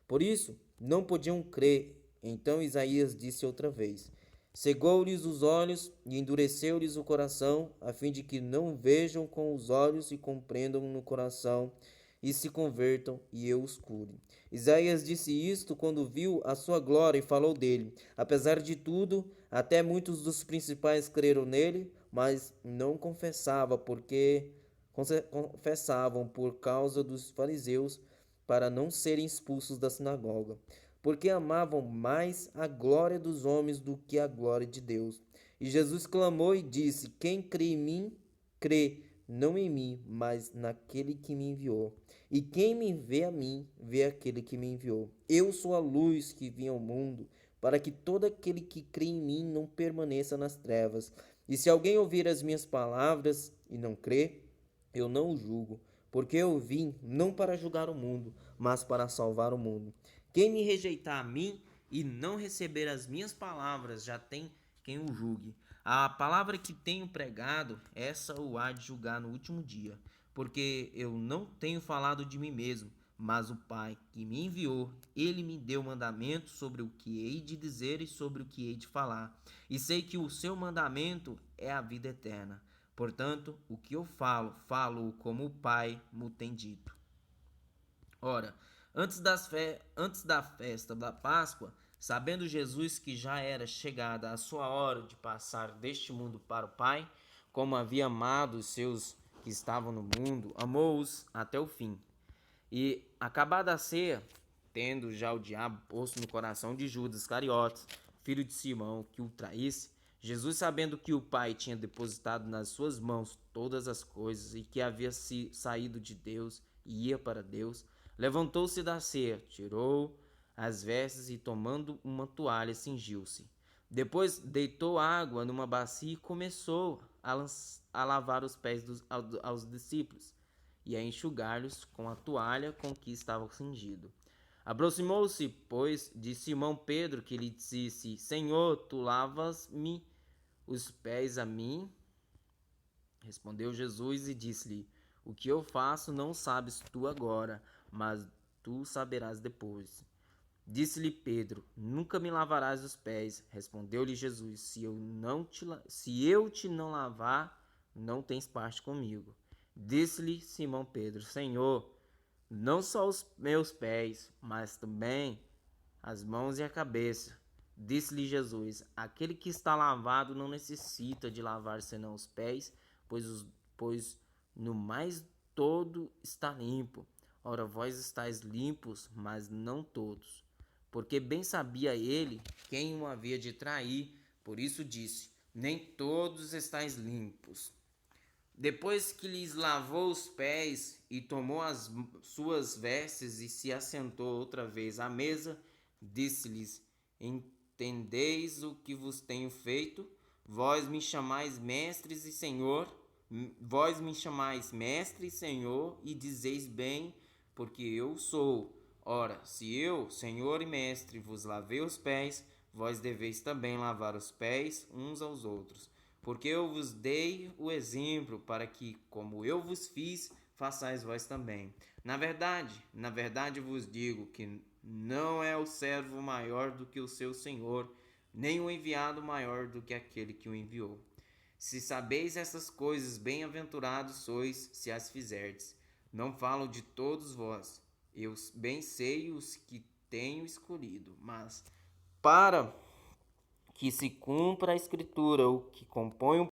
Por isso, não podiam crer. Então Isaías disse outra vez: Cegou-lhes os olhos e endureceu-lhes o coração, a fim de que não vejam com os olhos e compreendam no coração, e se convertam, e eu os cure. Isaías disse isto quando viu a sua glória e falou dele. Apesar de tudo, até muitos dos principais creram nele, mas não confessavam por causa dos fariseus, para não serem expulsos da sinagoga, porque amavam mais a glória dos homens do que a glória de Deus. E Jesus clamou e disse: Quem crê em mim, crê não em mim, mas naquele que me enviou. E quem me vê a mim, vê aquele que me enviou. Eu sou a luz que vim ao mundo, para que todo aquele que crê em mim não permaneça nas trevas. E se alguém ouvir as minhas palavras e não crê, eu não o julgo, porque eu vim não para julgar o mundo, mas para salvar o mundo. Quem me rejeitar a mim e não receber as minhas palavras, já tem quem o julgue. A palavra que tenho pregado, essa o há de julgar no último dia, porque eu não tenho falado de mim mesmo, mas o Pai que me enviou, ele me deu mandamento sobre o que hei de dizer e sobre o que hei de falar. E sei que o seu mandamento é a vida eterna. Portanto, o que eu falo como o Pai me tem dito. Ora, antes da festa da Páscoa, sabendo Jesus que já era chegada a sua hora de passar deste mundo para o Pai, como havia amado os seus que estavam no mundo, amou-os até o fim. E, acabada a ceia, tendo já o diabo posto no coração de Judas Iscariotes, filho de Simão, que o traísse, Jesus, sabendo que o Pai tinha depositado nas suas mãos todas as coisas e que havia saído de Deus e ia para Deus, levantou-se da ceia, tirou as vestes e, tomando uma toalha, cingiu-se. Depois deitou água numa bacia e começou a lavar os pés aos discípulos e a enxugar-lhes com a toalha com que estava cingido. Aproximou-se, pois, de Simão Pedro, que lhe disse: Senhor, tu lavas-me os pés a mim? Respondeu Jesus e disse-lhe: O que eu faço não sabes tu agora, mas tu saberás depois. Disse-lhe Pedro: Nunca me lavarás os pés. Respondeu-lhe Jesus: Se eu te não lavar, não tens parte comigo. Disse-lhe Simão Pedro: Senhor, não só os meus pés, mas também as mãos e a cabeça. Disse-lhe Jesus: Aquele que está lavado não necessita de lavar senão os pés, pois no mais todo está limpo. Ora, vós estáis limpos, mas não todos. Porque bem sabia ele quem o havia de trair, por isso disse: Nem todos estáis limpos. Depois que lhes lavou os pés e tomou as suas vestes e se assentou outra vez à mesa, disse-lhes: Entendeis o que vos tenho feito? Vós me chamais mestres e senhor, vós me chamais mestre e senhor, e dizeis bem, porque eu sou. Ora, se eu, senhor e mestre, vos lavei os pés, vós deveis também lavar os pés uns aos outros. Porque eu vos dei o exemplo para que, como eu vos fiz, façais vós também. Na verdade vos digo que não é o servo maior do que o seu senhor, nem o enviado maior do que aquele que o enviou. Se sabeis essas coisas, bem-aventurados sois se as fizerdes. Não falo de todos vós, eu bem sei os que tenho escolhido, mas para que se cumpra a escritura, o que compõe